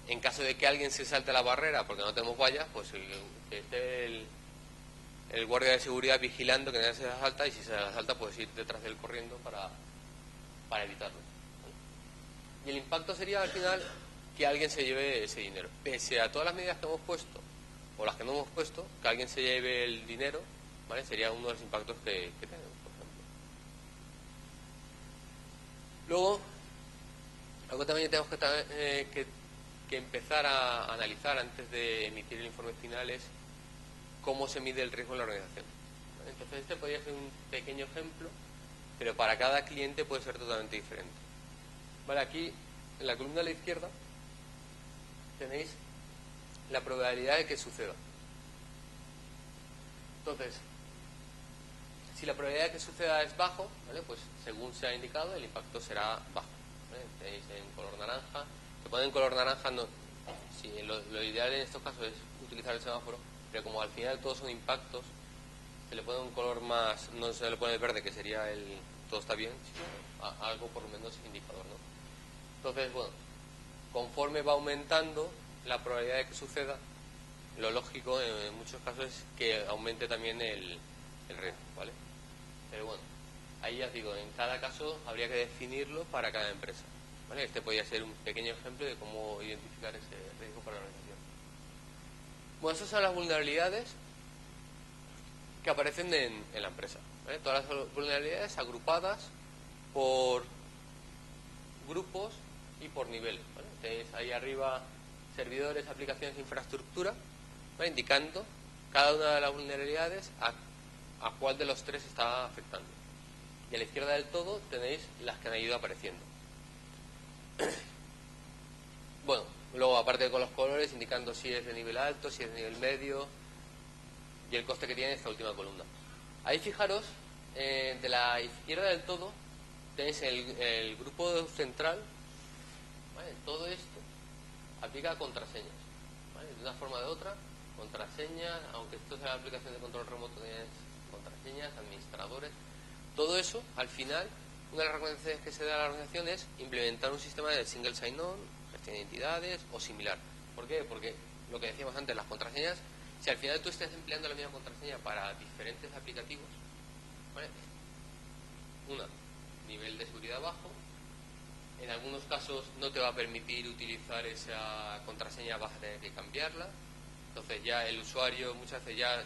En caso de que alguien se salte la barrera porque no tenemos vallas, pues que esté el guardia de seguridad vigilando que nadie se la salta, y si se la salta puedes ir detrás de él corriendo para evitarlo. Y el impacto sería al final que alguien se lleve ese dinero. Pese a todas las medidas que hemos puesto, o las que no hemos puesto, que alguien se lleve el dinero, ¿vale? Sería uno de los impactos que tenemos, por ejemplo. Luego, algo también tenemos que empezar a analizar antes de emitir el informe final es cómo se mide el riesgo en la organización. Entonces, este podría ser un pequeño ejemplo, pero para cada cliente puede ser totalmente diferente. Vale, aquí en la columna de la izquierda tenéis la probabilidad de que suceda. Entonces, si la probabilidad de que suceda es bajo, ¿vale? Pues según se ha indicado, el impacto será bajo, ¿vale? Tenéis en color naranja. Se pone en color naranja, no, sí, lo ideal en estos casos es utilizar el semáforo, pero como al final todos son impactos, se le pone un color más, no se le pone el verde, que sería todo está bien, sino algo por lo menos indicador, ¿no? Entonces, bueno, conforme va aumentando la probabilidad de que suceda, lo lógico en muchos casos es que aumente también el riesgo, ¿vale? Pero bueno, ahí ya os digo, en cada caso habría que definirlo para cada empresa, ¿vale? Este podría ser un pequeño ejemplo de cómo identificar ese riesgo para la organización. Bueno, esas son las vulnerabilidades que aparecen en la empresa, ¿vale? Todas las vulnerabilidades agrupadas por grupos y por niveles, ¿vale? Tenéis ahí arriba servidores, aplicaciones, infraestructura, ¿vale? Indicando cada una de las vulnerabilidades a cuál de los tres está afectando. Y a la izquierda del todo tenéis las que han ido apareciendo. Bueno, luego aparte con los colores indicando si es de nivel alto, si es de nivel medio y el coste que tiene esta última columna. Ahí fijaros, de la izquierda del todo tenéis el grupo central, ¿vale? Todo esto aplica contraseñas, ¿vale? De una forma o de otra, contraseñas, aunque esto sea la aplicación de control remoto, tienes contraseñas, administradores, todo eso, al final, una de las recomendaciones que se da a la organización es implementar un sistema de single sign-on, gestión de identidades o similar. ¿Por qué? Porque lo que decíamos antes, las contraseñas, si al final tú estás empleando la misma contraseña para diferentes aplicativos, ¿vale? Una, nivel de seguridad bajo. En algunos casos no te va a permitir utilizar esa contraseña, vas a tener que cambiarla. Entonces ya el usuario muchas veces ya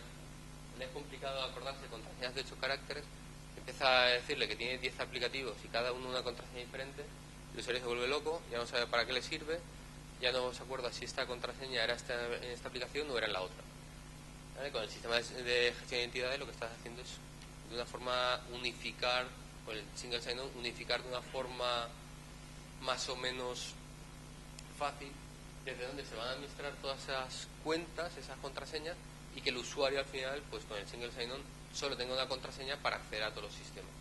le es complicado acordarse de contraseñas de 8 caracteres. Empieza a decirle que tiene 10 aplicativos y cada uno una contraseña diferente. El usuario se vuelve loco, ya no sabe para qué le sirve, ya no se acuerda si esta contraseña era en esta aplicación o era en la otra. ¿Vale? Con el sistema de gestión de identidades lo que estás haciendo es de una forma unificar, con el single sign-on, unificar de una forma más o menos fácil desde donde se van a administrar todas esas cuentas, esas contraseñas, y que el usuario al final, pues con el single sign-on, solo tenga una contraseña para acceder a todos los sistemas.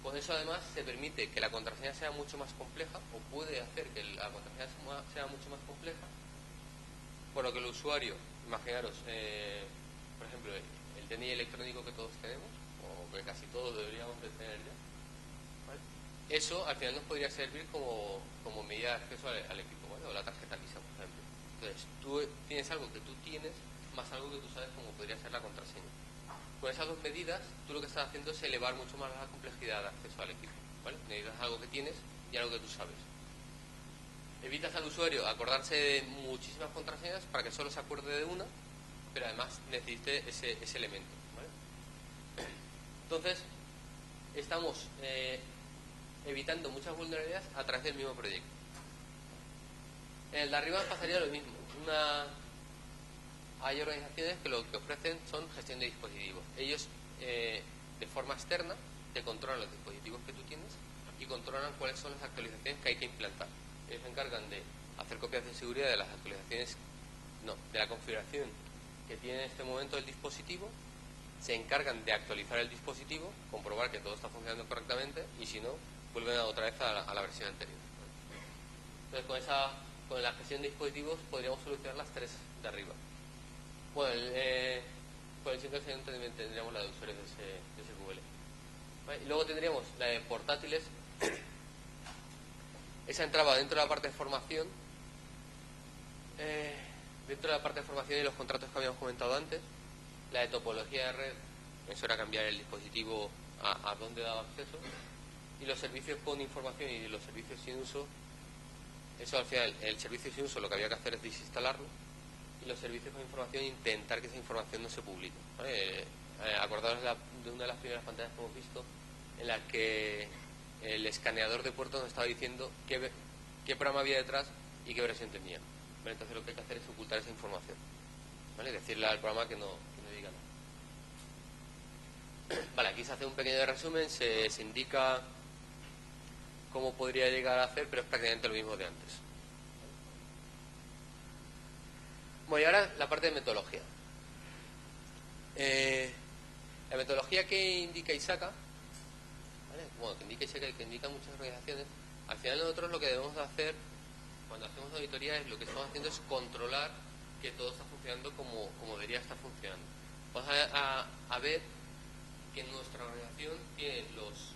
Con eso además se permite que la contraseña sea mucho más compleja, o puede hacer que la contraseña sea mucho más compleja, por lo que el usuario, imaginaros, por ejemplo, el DNI electrónico que todos tenemos, o que casi todos deberíamos de tener ya, ¿vale? Eso al final nos podría servir como medida de acceso al equipo, ¿vale? O la tarjeta Visa, por ejemplo. Entonces, tú tienes algo que tú tienes, más algo que tú sabes cómo podría ser la contraseña. Con esas dos medidas, tú lo que estás haciendo es elevar mucho más la complejidad de acceso al equipo, ¿vale? Necesitas algo que tienes y algo que tú sabes. Evitas al usuario acordarse de muchísimas contraseñas para que solo se acuerde de una, pero además necesite ese elemento, ¿vale? Entonces, estamos evitando muchas vulnerabilidades a través del mismo proyecto. En el de arriba pasaría lo mismo. Hay organizaciones que lo que ofrecen son gestión de dispositivos. Ellos, de forma externa, te controlan los dispositivos que tú tienes y controlan cuáles son las actualizaciones que hay que implantar. Ellos se encargan de hacer copias de seguridad de las actualizaciones, de la configuración que tiene en este momento el dispositivo, se encargan de actualizar el dispositivo, comprobar que todo está funcionando correctamente y si no, vuelven otra vez a la versión anterior. Entonces, con la gestión de dispositivos podríamos solucionar las tres de arriba. Bueno, con el siguiente segmento tendríamos la de usuarios de SQL. ¿Vale? Y luego tendríamos la de portátiles. Esa entraba dentro de la parte de formación. Dentro de la parte de formación y los contratos que habíamos comentado antes. La de topología de red, eso era cambiar el dispositivo a dónde daba acceso. Y los servicios con información y los servicios sin uso, eso al final, el servicio sin uso lo que había que hacer es desinstalarlo. Y los servicios con información, intentar que esa información no se publique. ¿Vale? Acordaros de una de las primeras pantallas que hemos visto, en la que el escaneador de puertos nos estaba diciendo qué programa había detrás y qué versión tenía. ¿Vale? Entonces lo que hay que hacer es ocultar esa información. ¿Vale? Decirle al programa que no diga nada. Vale, aquí se hace un pequeño resumen, se indica cómo podría llegar a hacer, pero es prácticamente lo mismo de antes. Bueno, y ahora la parte de metodología. La metodología que indica ISACA, ¿vale? Bueno, que indica ISACA y que indica muchas organizaciones, al final nosotros lo que debemos de hacer cuando hacemos auditoría es lo que estamos haciendo es controlar que todo está funcionando como debería estar funcionando. Vamos a ver que nuestra organización tiene los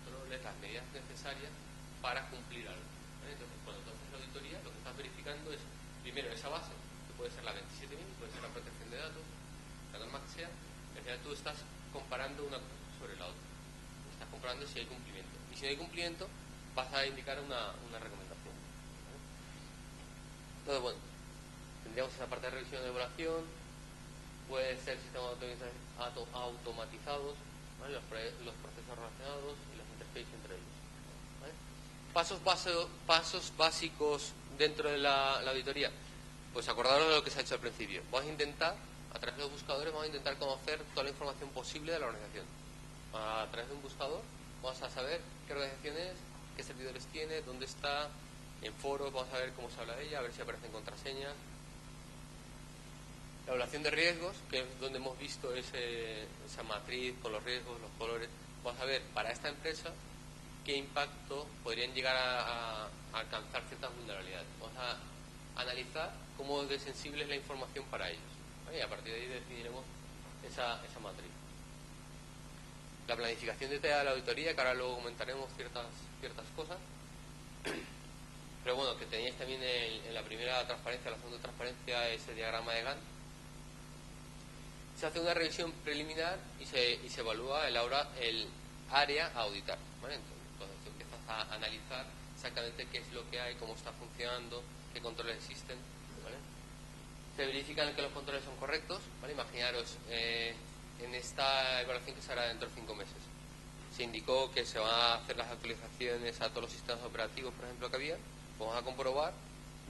controles, las medidas necesarias para cumplir algo. ¿Vale? Entonces, cuando tú haces la auditoría, lo que estás verificando es primero esa base, que puede ser la 27.000, puede ser la protección de datos, la norma que sea, y al final tú estás comparando una cosa sobre la otra. Estás comparando si hay cumplimiento. Y si no hay cumplimiento, vas a indicar una recomendación. ¿Vale? Entonces, bueno, tendríamos esa parte de revisión y evaluación, puede ser sistemas automatizados, ¿vale? los procesos relacionados y los interfaces entre ellos. ¿Vale? Pasos básicos dentro de la auditoría. Pues acordaros de lo que se ha hecho al principio. Vamos a intentar, a través de los buscadores, vamos a intentar conocer toda la información posible de la organización. A través de un buscador vamos a saber qué organización es, qué servidores tiene, dónde está, en foros, vamos a ver cómo se habla de ella, a ver si aparecen contraseñas. La evaluación de riesgos, que es donde hemos visto esa matriz con los riesgos, los colores. Vamos a ver para esta empresa qué impacto podrían llegar a alcanzar ciertas vulnerabilidades. Vamos a analizar cómo de sensible es la información para ellos. ¿Vale? Y a partir de ahí definiremos esa matriz. La planificación detallada de la auditoría, que ahora luego comentaremos ciertas cosas. Pero bueno, que teníais también en la primera transparencia, la segunda transparencia, ese diagrama de Gantt. Se hace una revisión preliminar y se evalúa el área a auditar. ¿Vale? Entonces tú empiezas a analizar exactamente qué es lo que hay, cómo está funcionando, qué controles existen. ¿Vale? Se verifican que los controles son correctos. ¿Vale? Imaginaros, en esta evaluación que se hará dentro de 5 meses, se indicó que se van a hacer las actualizaciones a todos los sistemas operativos, por ejemplo, que había. Vamos a comprobar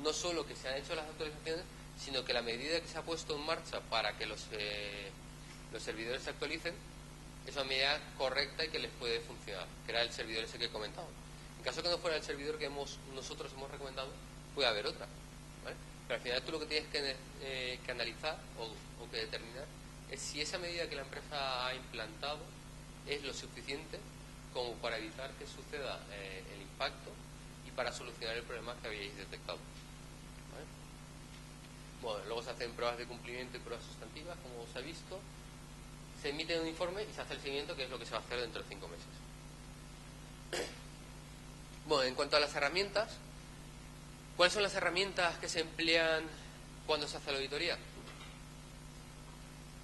no solo que se han hecho las actualizaciones, sino que la medida que se ha puesto en marcha para que los servidores se actualicen es una medida correcta y que les puede funcionar, que era el servidor ese que he comentado. En caso que no fuera el servidor que nosotros hemos recomendado, puede haber otra. ¿Vale? Pero al final tú lo que tienes que analizar o que determinar es si esa medida que la empresa ha implantado es lo suficiente como para evitar que suceda el impacto y para solucionar el problema que habíais detectado. ¿Vale? Bueno, luego se hacen pruebas de cumplimiento y pruebas sustantivas, como os he visto. Se emite un informe y se hace el seguimiento, que es lo que se va a hacer dentro de 5 meses. Bueno, en cuanto a las herramientas, ¿cuáles son las herramientas que se emplean cuando se hace la auditoría?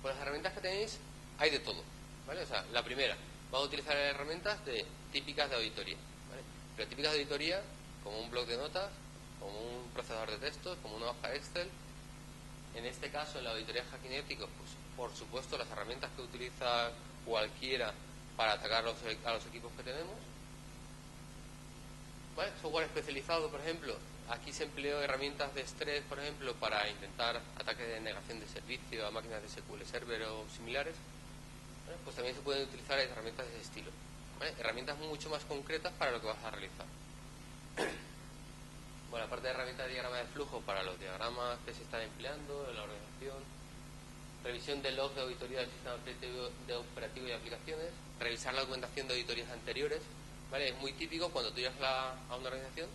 Pues las herramientas que tenéis hay de todo, ¿vale? O sea, la primera, vamos a utilizar herramientas típicas de auditoría, ¿vale? Pero típicas de auditoría, como un bloc de notas, como un procesador de textos, como una hoja Excel. En este caso, en la auditoría de hacking ético, pues por supuesto las herramientas que utiliza cualquiera para atacar a los equipos que tenemos. ¿Vale? Software especializado, por ejemplo, aquí se empleó herramientas de estrés, por ejemplo, para intentar ataques de negación de servicio a máquinas de SQL Server o similares. ¿Vale? Pues también se pueden utilizar herramientas de ese estilo. ¿Vale? Herramientas mucho más concretas para lo que vas a realizar. Bueno, la parte de herramientas de diagrama de flujo para los diagramas que se están empleando en la organización. Revisión de logs de auditoría del sistema operativo y aplicaciones. Revisar la documentación de auditorías anteriores. ¿Vale? Es muy típico cuando tú llegas a una organización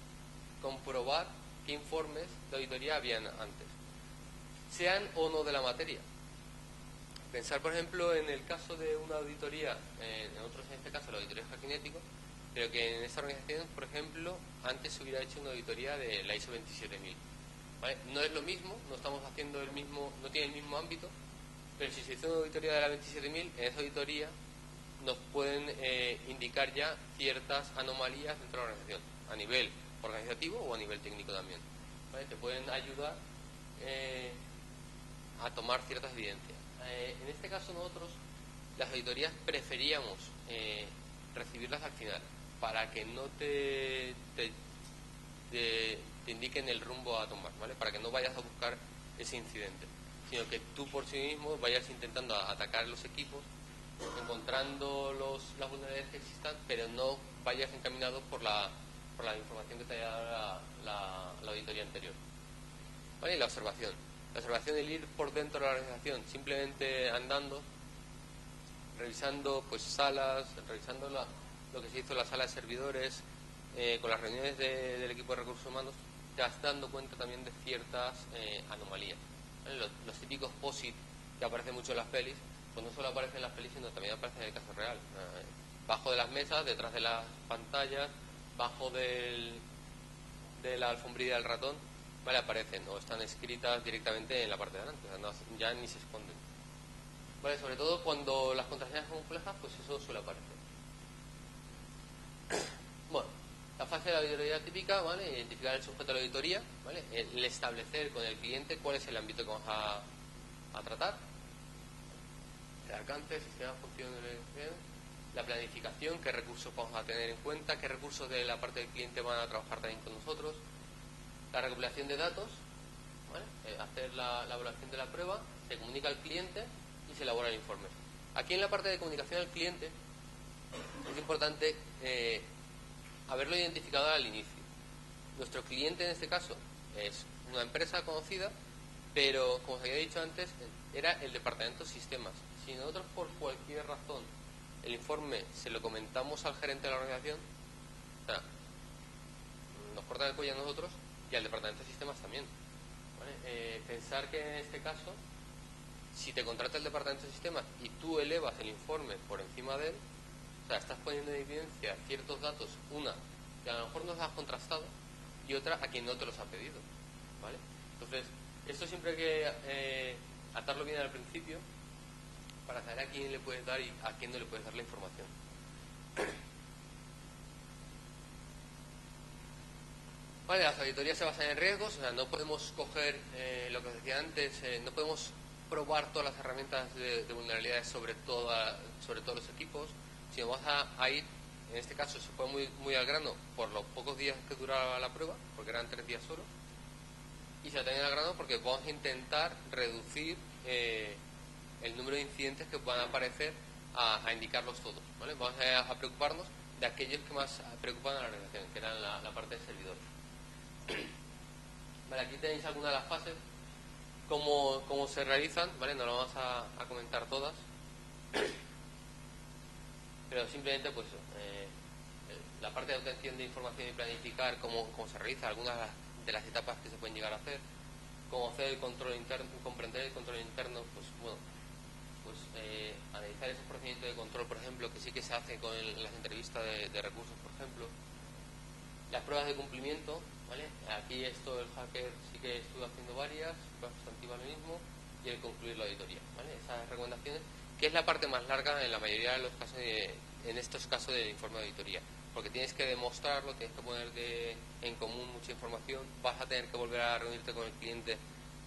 comprobar qué informes de auditoría habían antes, sean o no de la materia. Pensar, por ejemplo, en el caso de una auditoría, en otros en este caso la auditoría de Hakinético, pero que en esta organización, por ejemplo, antes se hubiera hecho una auditoría de la ISO 27000. ¿Vale? No es lo mismo, no estamos haciendo el mismo, no tiene el mismo ámbito, pero si se hizo una auditoría de la 27000, en esa auditoría nos pueden indicar ya ciertas anomalías dentro de la organización, a nivel organizativo o a nivel técnico también. ¿Vale? Te pueden ayudar a tomar ciertas evidencias. En este caso nosotros las auditorías preferíamos recibirlas al final, para que no te indiquen el rumbo a tomar, ¿vale? Para que no vayas a buscar ese incidente, sino que tú por sí mismo vayas intentando atacar los equipos, encontrando las vulnerabilidades que existan, pero no vayas encaminado por la información que te haya dado la auditoría anterior. ¿Vale? Y la observación. La observación, el ir por dentro de la organización, simplemente andando, revisando pues salas, revisando lo que se hizo en la sala de servidores, con las reuniones del equipo de recursos humanos, te vas dando cuenta también de ciertas anomalías. ¿Vale? Los típicos POSIT que aparecen mucho en las pelis, pues no solo aparecen en las pelis, sino también aparecen en el caso real. Bajo de las mesas, detrás de las pantallas, bajo de la alfombrilla del ratón, ¿vale? Aparecen o están escritas directamente en la parte de adelante, o sea, ya ni se esconden. ¿Vale? Sobre todo cuando las contraseñas son complejas, pues eso suele aparecer. Bueno, la fase de la auditoría típica, ¿vale? Identificar el sujeto de la auditoría, ¿vale? El establecer con el cliente cuál es el ámbito que vamos a tratar, el alcance, el sistema, función, la planificación, qué recursos vamos a tener en cuenta, qué recursos de la parte del cliente van a trabajar también con nosotros, la recopilación de datos, ¿vale? Hacer la evaluación de la prueba, se comunica al cliente y se elabora el informe. Aquí en la parte de comunicación al cliente es importante haberlo identificado al inicio. Nuestro cliente en este caso es una empresa conocida, pero como os había dicho antes, era el departamento sistemas. Si nosotros por cualquier razón el informe se lo comentamos al gerente de la organización, o sea, nos cortan el cuello a nosotros y al departamento de sistemas también, ¿vale? Pensar que en este caso, si te contrata el departamento de sistemas y tú elevas el informe por encima de él, o sea, estás poniendo en evidencia ciertos datos, una que a lo mejor no los has contrastado y otra a quien no te los ha pedido, ¿vale? Entonces, esto siempre hay que atarlo bien al principio para saber a quién le puedes dar y a quién no le puedes dar la información. Vale, las auditorías se basan en riesgos, o sea, no podemos coger lo que os decía antes, no podemos probar todas las herramientas de vulnerabilidades sobre todos los equipos, sino vamos a ir, en este caso se fue muy al grano por los pocos días que duraba la prueba, porque eran 3 días solo, y se atenía al grano porque vamos a intentar reducir el número de incidentes que puedan aparecer a indicarlos todos, ¿vale? Vamos a preocuparnos de aquellos que más preocupan a la organización, que eran la parte del servidor. Vale, aquí tenéis algunas de las fases, cómo se realizan, ¿vale? No lo vamos a comentar todas, pero simplemente pues la parte de obtención de información y planificar cómo se realiza, algunas de las etapas que se pueden llegar a hacer, cómo hacer el control interno, comprender el control interno, pues bueno, pues analizar esos procedimientos de control, por ejemplo, que sí que se hace con las entrevistas de recursos, por ejemplo, las pruebas de cumplimiento, ¿vale? Aquí esto el hacker sí que estuvo haciendo varias, pruebas sustantivas lo mismo, y el concluir la auditoría, ¿vale? Esas recomendaciones, que es la parte más larga en la mayoría de los casos, en estos casos del informe de auditoría, porque tienes que demostrarlo, tienes que poner en común mucha información, vas a tener que volver a reunirte con el cliente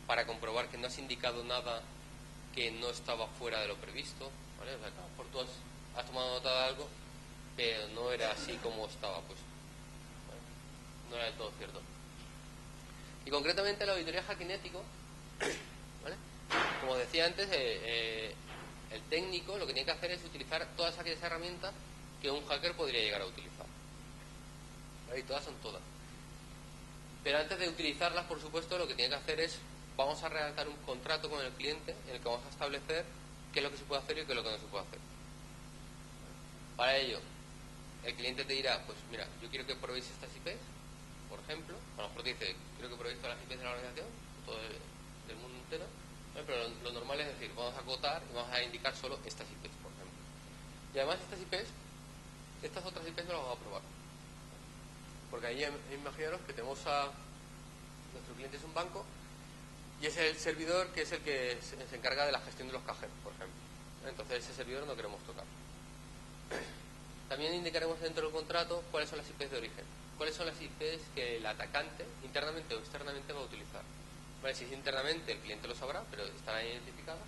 para comprobar que no has indicado nada que no estaba fuera de lo previsto, ¿vale? O sea, a lo mejor tú has has tomado nota de algo, pero no era así como estaba puesto. ¿Vale? No era del todo cierto. Y concretamente la auditoría hackinético, ¿vale? Como decía antes, el técnico lo que tiene que hacer es utilizar todas aquellas herramientas que un hacker podría llegar a utilizar. ¿Vale? Y todas son todas. Pero antes de utilizarlas, por supuesto, lo que tiene que hacer es, vamos a redactar un contrato con el cliente en el que vamos a establecer qué es lo que se puede hacer y qué es lo que no se puede hacer. Para ello, el cliente te dirá, pues mira, yo quiero que probéis estas IPs, por ejemplo. A lo mejor te dice, quiero que probéis todas las IPs de la organización, todo del mundo entero. Pero lo normal es decir, vamos a acotar y vamos a indicar solo estas IPs, por ejemplo. Y además estas IPs, estas otras IPs no las vamos a probar. Porque ahí imaginaros que tenemos a nuestro cliente es un banco y es el servidor que es el que se encarga de la gestión de los cajeros, por ejemplo. Entonces ese servidor no queremos tocar. También indicaremos dentro del contrato cuáles son las IPs de origen, cuáles son las IPs que el atacante internamente o externamente va a utilizar. Vale, si es internamente el cliente lo sabrá, pero estarán identificadas.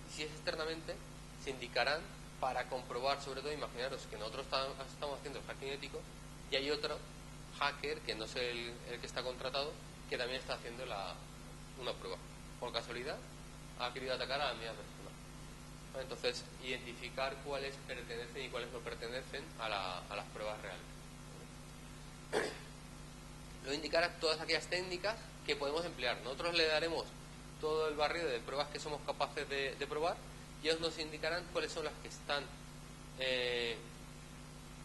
Y si es externamente, se indicarán para comprobar, sobre todo, imaginaros que nosotros estamos haciendo el hacking ético y hay otro hacker, que no es el que está contratado, que también está haciendo una prueba. Por casualidad, ha querido atacar a la misma persona. Vale, entonces, identificar cuáles pertenecen y cuáles no pertenecen a las pruebas reales. Luego indicar todas aquellas técnicas que podemos emplear. Nosotros le daremos todo el barrido de pruebas que somos capaces de probar y ellos nos indicarán cuáles son las que están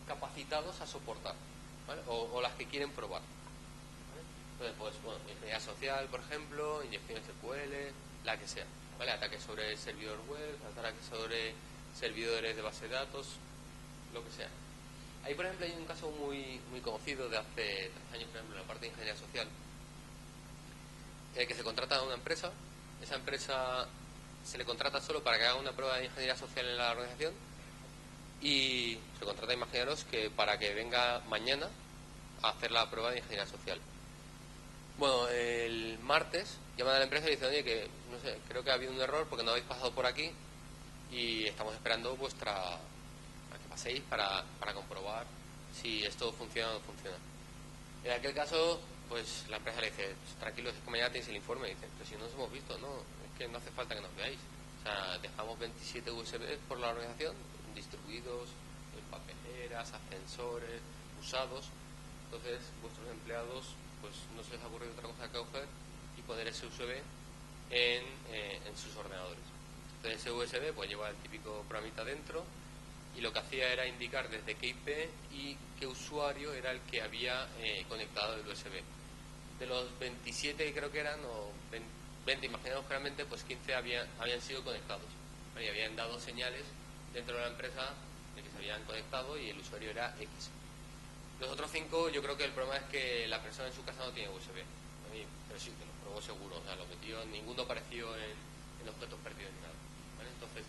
capacitados a soportar, ¿vale? o las que quieren probar, ¿vale? Entonces, pues, bueno, ingeniería social, por ejemplo, inyección SQL, la que sea, ¿vale? Ataques sobre el servidor web, ataques sobre servidores de base de datos, lo que sea. Ahí, por ejemplo, hay un caso muy conocido de hace 3 años, por ejemplo, en la parte de ingeniería social, que se contrata a una empresa. Esa empresa se le contrata solo para que haga una prueba de ingeniería social en la organización y se contrata, imaginaros, que para que venga mañana a hacer la prueba de ingeniería social. Bueno, el martes llaman a la empresa y dicen, oye, que no sé, creo que ha habido un error porque no habéis pasado por aquí y estamos esperando a que paséis para comprobar si esto funciona o no funciona. En aquel caso, pues la empresa le dice, pues, tranquilos, es que mañana tenéis el informe. Y dicen, pero si no nos hemos visto, no, es que no hace falta que nos veáis. O sea, dejamos 27 USB por la organización, distribuidos en papeleras, ascensores, usados. Entonces, vuestros empleados, pues no se les ha ocurrido otra cosa que coger y poner ese USB en sus ordenadores. Entonces, ese USB pues lleva el típico programita dentro y lo que hacía era indicar desde qué IP y qué usuario era el que había conectado el USB. De los 27 que creo que eran, o 20, imaginamos claramente, pues 15 habían sido conectados. ¿Vale? Y habían dado señales dentro de la empresa de que se habían conectado y el usuario era X. Los otros 5, yo creo que el problema es que la persona en su casa no tiene USB. ¿Vale? Pero sí, que lo probó seguro. O sea, lo metió, ninguno apareció en objetos perdidos ni nada. ¿Vale? Entonces,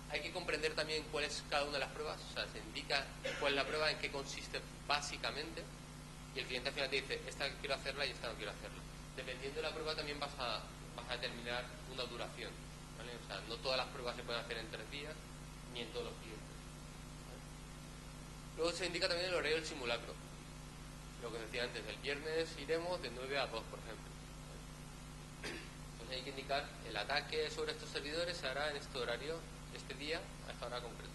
hay que comprender también cuál es cada una de las pruebas. O sea, se indica cuál es la prueba, en qué consiste básicamente, y el cliente al final te dice, esta quiero hacerla y esta no quiero hacerla. Dependiendo de la prueba también vas a determinar una duración, ¿vale? O sea, no todas las pruebas se pueden hacer en 3 días ni en todos los clientes, ¿vale? Luego se indica también el horario del simulacro. Lo que decía antes, el viernes iremos de 9 a 2, por ejemplo. Entonces hay que indicar el ataque sobre estos servidores se hará en este horario, este día, a esta hora concreta.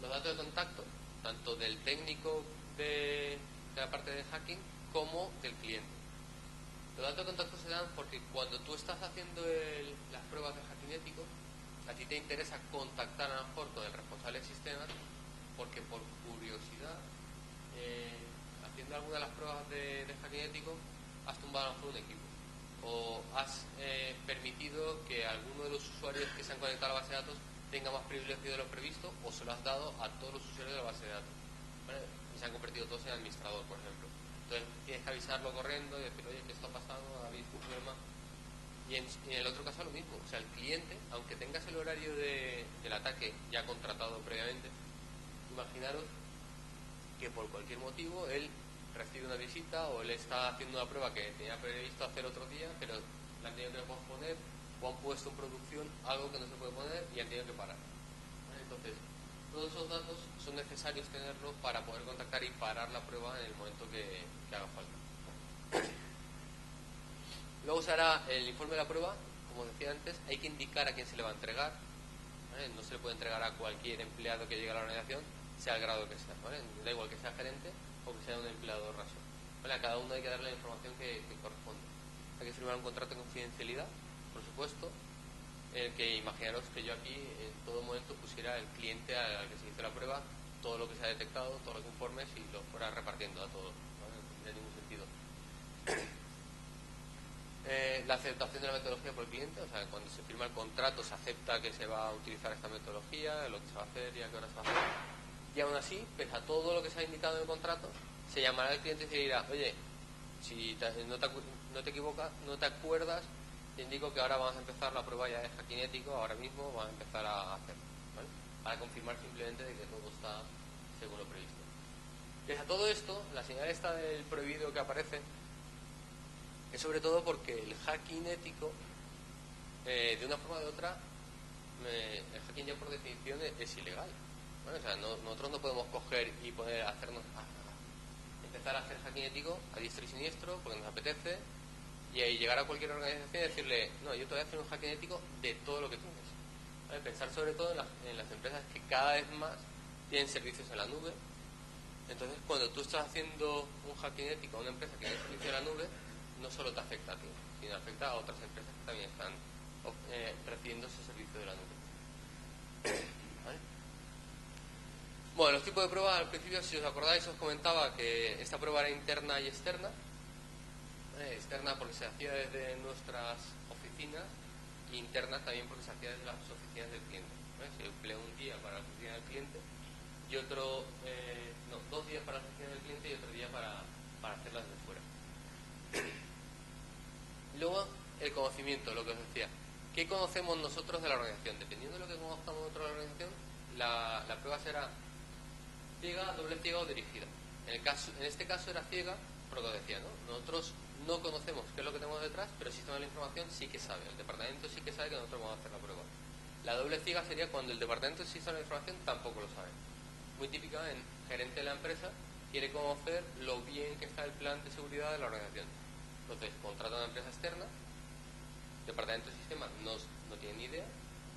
Los datos de contacto, tanto del técnico de la parte de hacking como del cliente. Los datos de contacto se dan porque cuando tú estás haciendo las pruebas de hacking ético, a ti te interesa contactar a lo mejor con el responsable del sistema porque por curiosidad, haciendo alguna de las pruebas de hacking ético, has tumbado a lo mejor un equipo o has permitido que alguno de los usuarios que se han conectado a la base de datos tenga más privilegio de lo previsto o se lo has dado a todos los usuarios de la base de datos, ¿vale? Y se han convertido todos en administrador, por ejemplo. Entonces tienes que avisarlo corriendo y decir, oye, ¿qué está pasando? ¿Ha habido un problema? Y en el otro caso lo mismo. O sea, el cliente, aunque tengas el horario del ataque ya contratado previamente, imaginaros que por cualquier motivo él recibe una visita o él está haciendo una prueba que tenía previsto hacer otro día, pero la han tenido que posponer o han puesto en producción algo que no se puede poner y han tenido que parar. ¿Vale? Entonces, todos esos datos son necesarios tenerlos para poder contactar y parar la prueba en el momento que haga falta. Luego se hará el informe de la prueba. Como decía antes, hay que indicar a quién se le va a entregar, ¿vale? No se le puede entregar a cualquier empleado que llegue a la organización, sea el grado que sea, ¿vale? Da igual que sea gerente o que sea un empleado raso, ¿vale? A cada uno hay que darle la información que corresponde. Hay que firmar un contrato de confidencialidad, por supuesto, en el que imaginaros que yo aquí en todo momento pusiera el cliente al que se hizo la prueba, todo lo que se ha detectado, todos los informes y lo fuera repartiendo a todos, ¿vale? No tendría ningún sentido. La aceptación de la metodología por el cliente, o sea, cuando se firma el contrato se acepta que se va a utilizar esta metodología, lo que se va a hacer y a qué hora se va a hacer. Y aún así, pese a todo lo que se ha indicado en el contrato, se llamará al cliente y se dirá, oye, si no te equivocas, no te acuerdas, te indico que ahora vamos a empezar la prueba ya de hackinético, ahora mismo vamos a empezar a hacer, ¿vale? Para confirmar simplemente de que todo está según lo previsto. Pese a todo esto, la señal esta del prohibido que aparece es sobre todo porque el hacking ético, de una forma o de otra, el hacking ya por definición es ilegal. ¿Vale? O sea, nosotros no podemos coger y poder empezar a hacer hacking ético a diestro y siniestro porque nos apetece y ahí llegar a cualquier organización y decirle, no, yo te voy a hacer un hacking ético de todo lo que tienes. ¿Vale? Pensar sobre todo en las empresas que cada vez más tienen servicios en la nube. Entonces, cuando tú estás haciendo un hacking ético a una empresa que tiene servicio en la nube, no solo te afecta a ti, sino afecta a otras empresas que también están recibiendo ese servicio de la nube. ¿Vale? Bueno, los tipos de pruebas, al principio, si os acordáis, os comentaba que esta prueba era interna y externa. Externa porque se hacía desde nuestras oficinas e interna también porque se hacía desde las oficinas del cliente. Se emplea un día para la oficina del cliente y otro, 2 días para la oficina del cliente y otro día para hacerlas de fuera. Luego, el conocimiento, lo que os decía. ¿Qué conocemos nosotros de la organización? Dependiendo de lo que conozcamos nosotros de la organización, la prueba será ciega, doble ciega o dirigida. En este caso era ciega, por lo que os decía, ¿no? Nosotros no conocemos qué es lo que tenemos detrás, pero el sistema de la información sí que sabe. El departamento sí que sabe que nosotros vamos a hacer la prueba. La doble ciega sería cuando el departamento del sistema de la información tampoco lo sabe. Muy típica en gerente de la empresa, quiere conocer lo bien que está el plan de seguridad de la organización. Entonces, contrata a una empresa externa, el departamento de sistemas no tiene ni idea,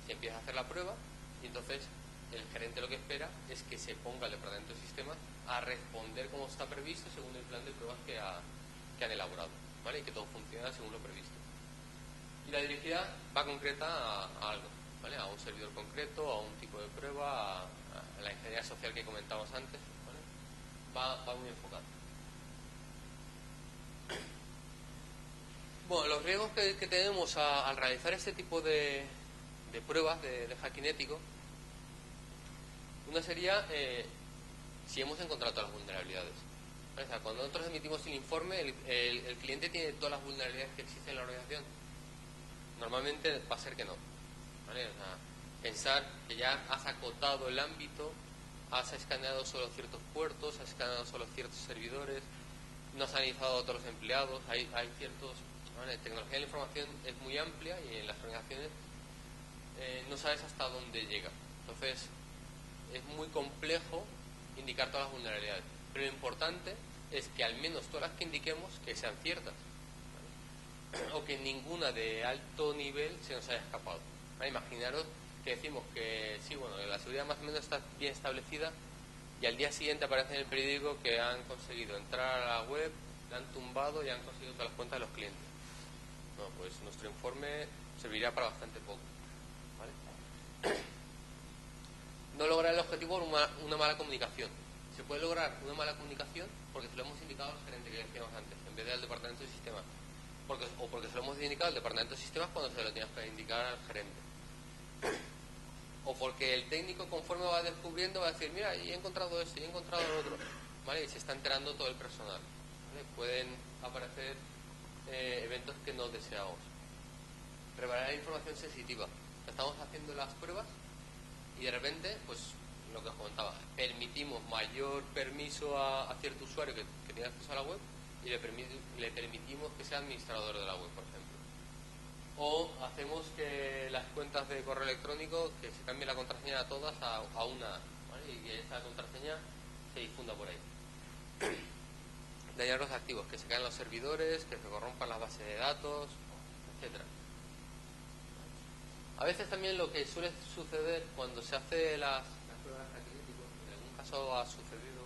se empieza a hacer la prueba y entonces el gerente lo que espera es que se ponga el departamento de sistemas a responder como está previsto según el plan de pruebas que han elaborado, ¿vale? Y que todo funciona según lo previsto. Y la dirigida va concreta a algo, ¿vale? A un servidor concreto, a un tipo de prueba, a la ingeniería social que comentábamos antes, ¿vale? Va muy enfocado. Bueno, los riesgos que tenemos al realizar este tipo de pruebas de hacking ético, una sería si hemos encontrado todas las vulnerabilidades. O sea, cuando nosotros emitimos el informe, el cliente tiene todas las vulnerabilidades que existen en la organización. Normalmente va a ser que no, ¿vale? O sea, pensar que ya has acotado el ámbito, has escaneado solo ciertos puertos, has escaneado solo ciertos servidores, no has analizado a todos los empleados, hay ciertos... ¿vale? La tecnología de la información es muy amplia y en las organizaciones no sabes hasta dónde llega. Entonces, es muy complejo indicar todas las vulnerabilidades. Pero lo importante es que al menos todas las que indiquemos que sean ciertas, ¿vale? O que ninguna de alto nivel se nos haya escapado, ¿vale? Imaginaros que decimos que sí, bueno, la seguridad más o menos está bien establecida y al día siguiente aparece en el periódico que han conseguido entrar a la web, la han tumbado y han conseguido todas las cuentas de los clientes. No, pues nuestro informe servirá para bastante poco, ¿vale? No lograr el objetivo por una mala comunicación. Se puede lograr una mala comunicación porque se lo hemos indicado al gerente que decíamos antes, en vez del departamento de sistemas. O porque se lo hemos indicado al departamento de sistemas cuando se lo tienes que indicar al gerente. O porque el técnico, conforme va descubriendo, va a decir, mira, y he encontrado esto, y he encontrado lo otro, ¿vale? Y se está enterando todo el personal, ¿vale? Pueden aparecer eventos que no deseamos. Revelar información sensitiva. Estamos haciendo las pruebas y de repente, pues lo que os comentaba, permitimos mayor permiso a cierto usuario que tiene acceso a la web y le permitimos que sea administrador de la web, por ejemplo. o hacemos que las cuentas de correo electrónico, que se cambie la contraseña a todas a una, ¿vale? Y que esa contraseña se difunda por ahí. Dañar los activos, que se caen los servidores, que se corrompan las bases de datos, etcétera. A veces también lo que suele suceder cuando se hace las pruebas de crítico, en algún caso ha sucedido,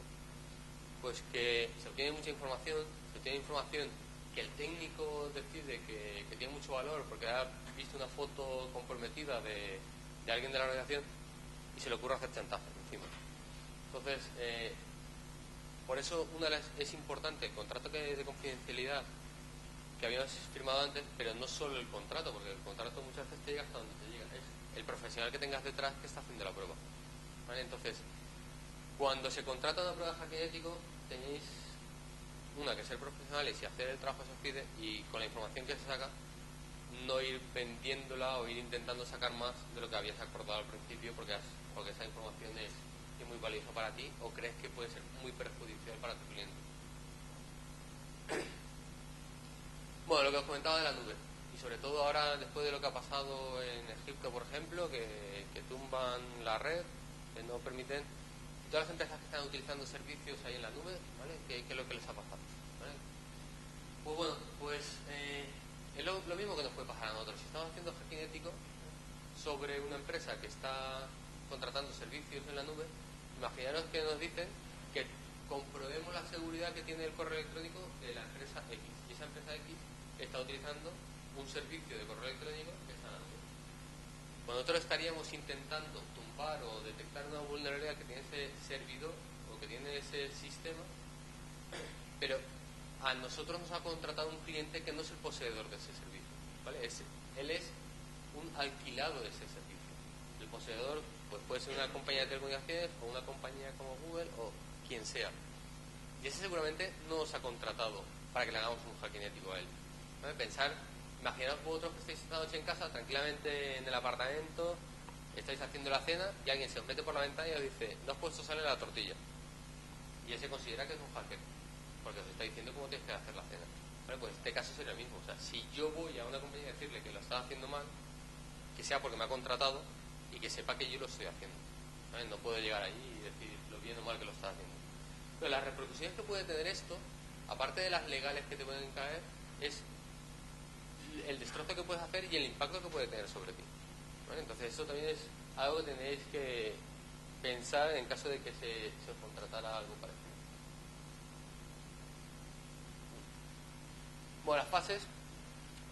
pues que se obtiene mucha información, que el técnico decide que tiene mucho valor porque ha visto una foto comprometida de alguien de la organización y se le ocurre hacer chantaje encima. Entonces, por eso es importante el contrato de confidencialidad que habíamos firmado antes, pero no solo el contrato, porque el contrato muchas veces te llega hasta donde te llega, es el profesional que tengas detrás que está haciendo la prueba, ¿vale? Entonces, cuando se contrata una prueba de hacking ético, tenéis que ser profesionales y hacer el trabajo que se os pide, y con la información que se saca, no ir vendiéndola o ir intentando sacar más de lo que habías acordado al principio, porque esa información es muy valiosa para ti o crees que puede ser muy perjudicial para tu cliente. Bueno, lo que os comentaba de la nube, y sobre todo ahora después de lo que ha pasado en Egipto, por ejemplo, que tumban la red, que no permiten, todas las empresas que están utilizando servicios ahí en la nube, ¿vale? ¿Qué es lo que les ha pasado? ¿Vale? Pues bueno, es lo mismo que nos puede pasar a nosotros. Si estamos haciendo hacking ético sobre una empresa que está contratando servicios en la nube, imaginaros que nos dicen que comprobemos la seguridad que tiene el correo electrónico de la empresa X, y esa empresa X está utilizando un servicio de correo electrónico que está en la nube. Pues nosotros estaríamos intentando tumbar o detectar una vulnerabilidad que tiene ese servidor o que tiene ese sistema, pero a nosotros nos ha contratado un cliente que no es el poseedor de ese servicio, ¿vale? Él es un alquilado de ese servicio. El poseedor pues puede ser una compañía de telecomunicaciones o una compañía como Google o quien sea. Y ese seguramente no nos ha contratado para que le hagamos un hacking ético a él, ¿vale? Imaginaos vosotros que estáis esta noche en casa, tranquilamente en el apartamento, estáis haciendo la cena y alguien se os mete por la ventana y os dice: no has puesto sal en la tortilla. Y él se considera que es un hacker, porque os está diciendo cómo tienes que hacer la cena. Vale, pues en este caso sería el mismo. O sea, si yo voy a una compañía a decirle que lo está haciendo mal, que sea porque me ha contratado y que sepa que yo lo estoy haciendo, ¿vale? No puedo llegar allí y decir lo bien o mal que lo está haciendo. Pero las repercusiones que puede tener esto, aparte de las legales que te pueden caer, es el destrozo que puedes hacer y el impacto que puede tener sobre ti, ¿vale? Entonces eso también es algo que tenéis que pensar en caso de que se os contratara algo parecido. Bueno, las fases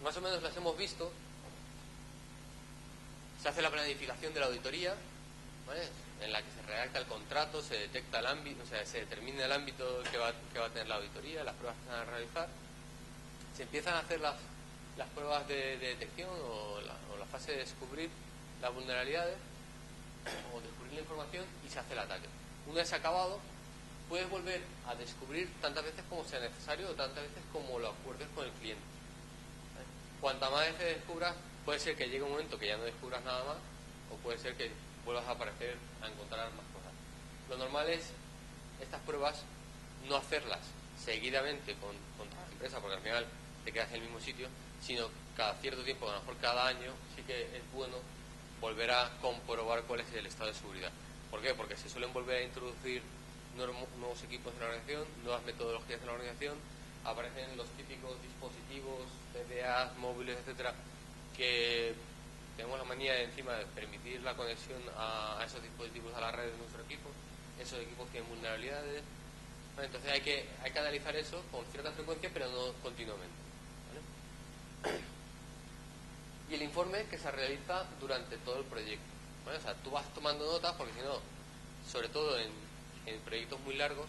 más o menos las hemos visto. Se hace la planificación de la auditoría, ¿vale? En la que se redacta el contrato, se detecta el ámbito, o sea, se determina el ámbito que va a tener la auditoría, las pruebas que se van a realizar. Se empiezan a hacer las pruebas de detección o la fase de descubrir las vulnerabilidades o descubrir la información, y se hace el ataque. Una vez acabado, puedes volver a descubrir tantas veces como sea necesario o tantas veces como lo acuerdes con el cliente, ¿vale? Cuantas más veces descubras, puede ser que llegue un momento que ya no descubras nada más, o puede ser que vuelvas a aparecer a encontrar más cosas. Lo normal es estas pruebas no hacerlas seguidamente con toda la empresa, porque al final te quedas en el mismo sitio, sino cada cierto tiempo, a lo mejor cada año, sí que es bueno volver a comprobar cuál es el estado de seguridad. ¿Por qué? Porque se suelen volver a introducir nuevos equipos en la organización, nuevas metodologías en la organización, aparecen los típicos dispositivos, PDAs, móviles, etcétera, que tenemos la manía de encima de permitir la conexión a esos dispositivos a la red de nuestro equipo. Esos equipos tienen vulnerabilidades, ¿vale? Entonces hay que analizar eso con cierta frecuencia, pero no continuamente, ¿vale? Y el informe que se realiza durante todo el proyecto, ¿vale? O sea, tú vas tomando notas, porque si no, sobre todo en proyectos muy largos,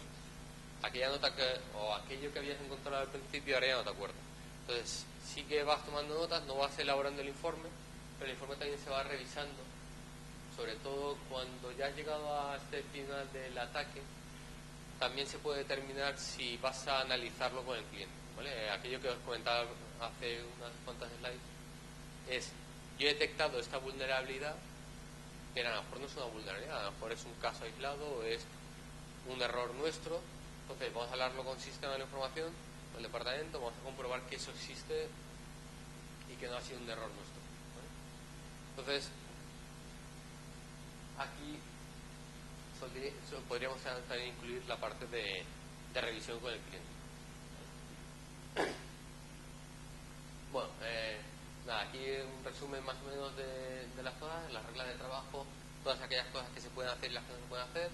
aquella nota o aquello que habías encontrado al principio ahora ya no te acuerdas. Entonces sí que vas tomando notas, no vas elaborando el informe, pero el informe también se va revisando, sobre todo cuando ya has llegado a este final del ataque. También se puede determinar si vas a analizarlo con el cliente, ¿vale? Aquello que os comentaba hace unas cuantas slides es: yo he detectado esta vulnerabilidad, pero a lo mejor no es una vulnerabilidad, a lo mejor es un caso aislado o es un error nuestro. Entonces vamos a hablarlo con el sistema de la información, con el departamento, vamos a comprobar que eso existe y que no ha sido un error nuestro, ¿vale? Entonces, aquí podríamos también incluir la parte de revisión con el cliente. Bueno, nada, aquí un resumen más o menos de las cosas, las reglas de trabajo, todas aquellas cosas que se pueden hacer y las que no se pueden hacer,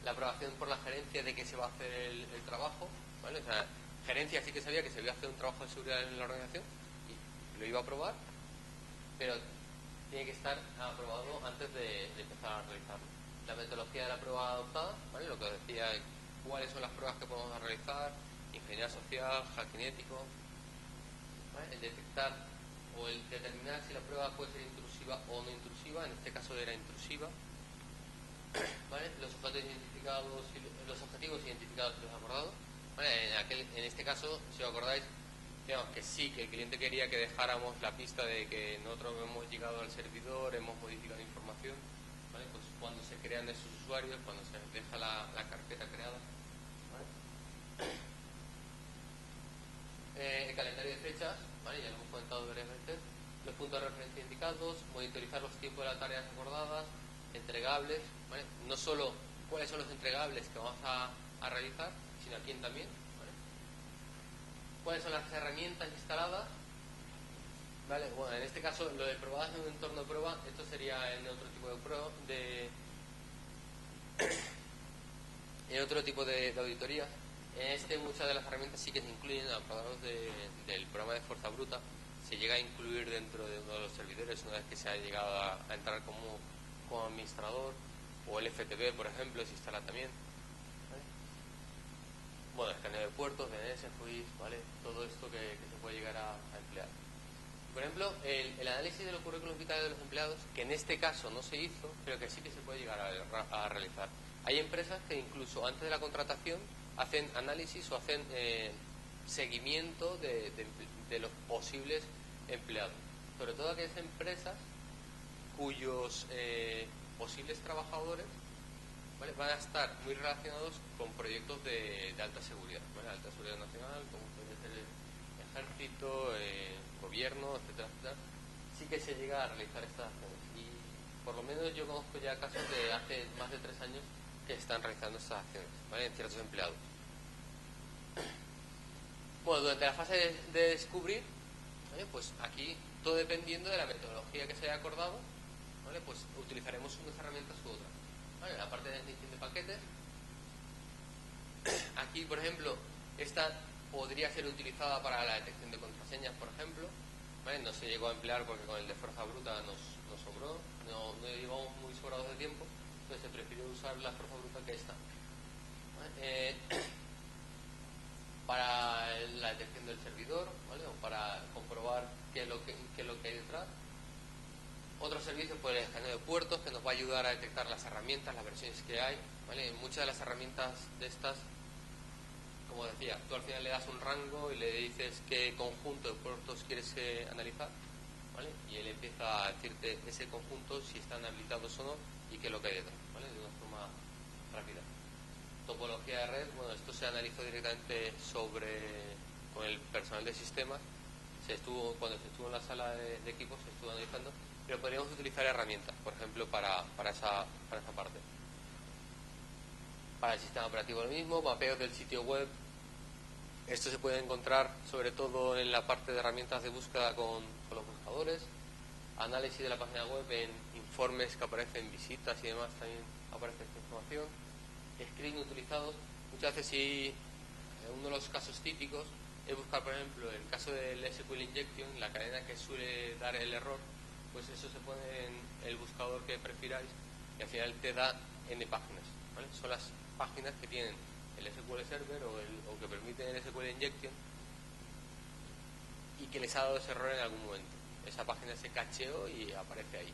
la aprobación por la gerencia de que se va a hacer el trabajo, ¿vale? O sea, gerencia sí que sabía que se iba a hacer un trabajo de seguridad en la organización y lo iba a aprobar, pero tiene que estar aprobado antes de empezar a realizarlo. La metodología de la prueba adoptada, ¿vale? Lo que os decía, cuáles son las pruebas que podemos realizar, ingeniería social, hacking ético, ¿vale? El detectar o el determinar si la prueba puede ser intrusiva o no intrusiva, en este caso era intrusiva, ¿vale? Los objetivos identificados y los acordados, ¿vale? En este caso, si os acordáis, digamos que sí, que el cliente quería que dejáramos la pista de que nosotros hemos llegado al servidor, hemos modificado información, ¿vale? Pues cuando se crean esos usuarios, cuando se deja la carpeta creada, ¿vale? El calendario de fechas, ¿vale? Ya lo hemos comentado varias veces, los puntos de referencia indicados, monitorizar los tiempos de las tareas acordadas, entregables, ¿vale? No solo cuáles son los entregables que vamos a realizar, sino a quién también, ¿vale? Cuáles son las herramientas instaladas, ¿vale? Bueno, en este caso lo de probadas en un entorno de prueba, esto sería en otro tipo de prueba, en otro tipo de auditorías. En muchas de las herramientas sí que se incluyen, aprobados del programa de fuerza bruta, se llega a incluir dentro de uno de los servidores una vez que se ha llegado a entrar como administrador, o el FTP, por ejemplo, se instala también, ¿vale? Bueno, escaneo de puertos, DNS, FUIs, ¿vale? Todo esto que se puede llegar a emplear. Por ejemplo, el análisis de los currículos vitales de los empleados, que en este caso no se hizo, pero que sí que se puede llegar a realizar. Hay empresas que incluso antes de la contratación hacen análisis o hacen seguimiento de los posibles empleados. Sobre todo aquellas empresas cuyos posibles trabajadores, ¿vale?, van a estar muy relacionados con proyectos de alta seguridad, ¿vale? Alta seguridad nacional, como puede ser el ejército, gobierno, etcétera, etcétera. Sí que se llega a realizar estas acciones. Y por lo menos yo conozco ya casos de hace más de 3 años que están realizando estas acciones, ¿vale?, en ciertos empleados. Bueno, durante la fase de descubrir, ¿vale?, pues aquí, todo dependiendo de la metodología que se haya acordado, ¿vale?, pues utilizaremos unas herramientas u otras, ¿vale? La parte de definición de paquetes, aquí, por ejemplo, esta podría ser utilizada para la detección de contraseñas, por ejemplo, ¿vale? No se llegó a emplear porque con el de fuerza bruta nos sobró, no íbamos muy sobrados de tiempo, entonces se prefirió usar la fuerza bruta que esta, ¿vale? Para la detección del servidor, ¿vale?, o para comprobar qué es lo que hay detrás. Otro servicio, pues el escaneo de puertos, que nos va a ayudar a detectar las herramientas, las versiones que hay, ¿vale? Muchas de las herramientas de estas, como decía, tú al final le das un rango y le dices qué conjunto de puertos quieres analizar, ¿vale? Y él empieza a decirte ese conjunto, si están habilitados o no, y qué es lo que hay detrás, ¿vale?, de una forma rápida. Topología de red, bueno, esto se analizó directamente con el personal de sistemas. Cuando se estuvo en la sala de equipos, se estuvo analizando, pero podríamos utilizar herramientas, por ejemplo, para esa parte. Para el sistema operativo lo mismo, mapeos del sitio web. Esto se puede encontrar sobre todo en la parte de herramientas de búsqueda con los buscadores. Análisis de la página web en informes que aparecen, visitas y demás, también aparece esta información. Screen utilizados. Muchas veces, si uno de los casos típicos es buscar, por ejemplo, el caso del SQL injection, la cadena que suele dar el error, pues eso se pone en el buscador que prefiráis y al final te da N páginas, ¿vale? Son las páginas que tienen el SQL Server o que permiten el SQL injection y que les ha dado ese error en algún momento. Esa página se cacheó y aparece ahí.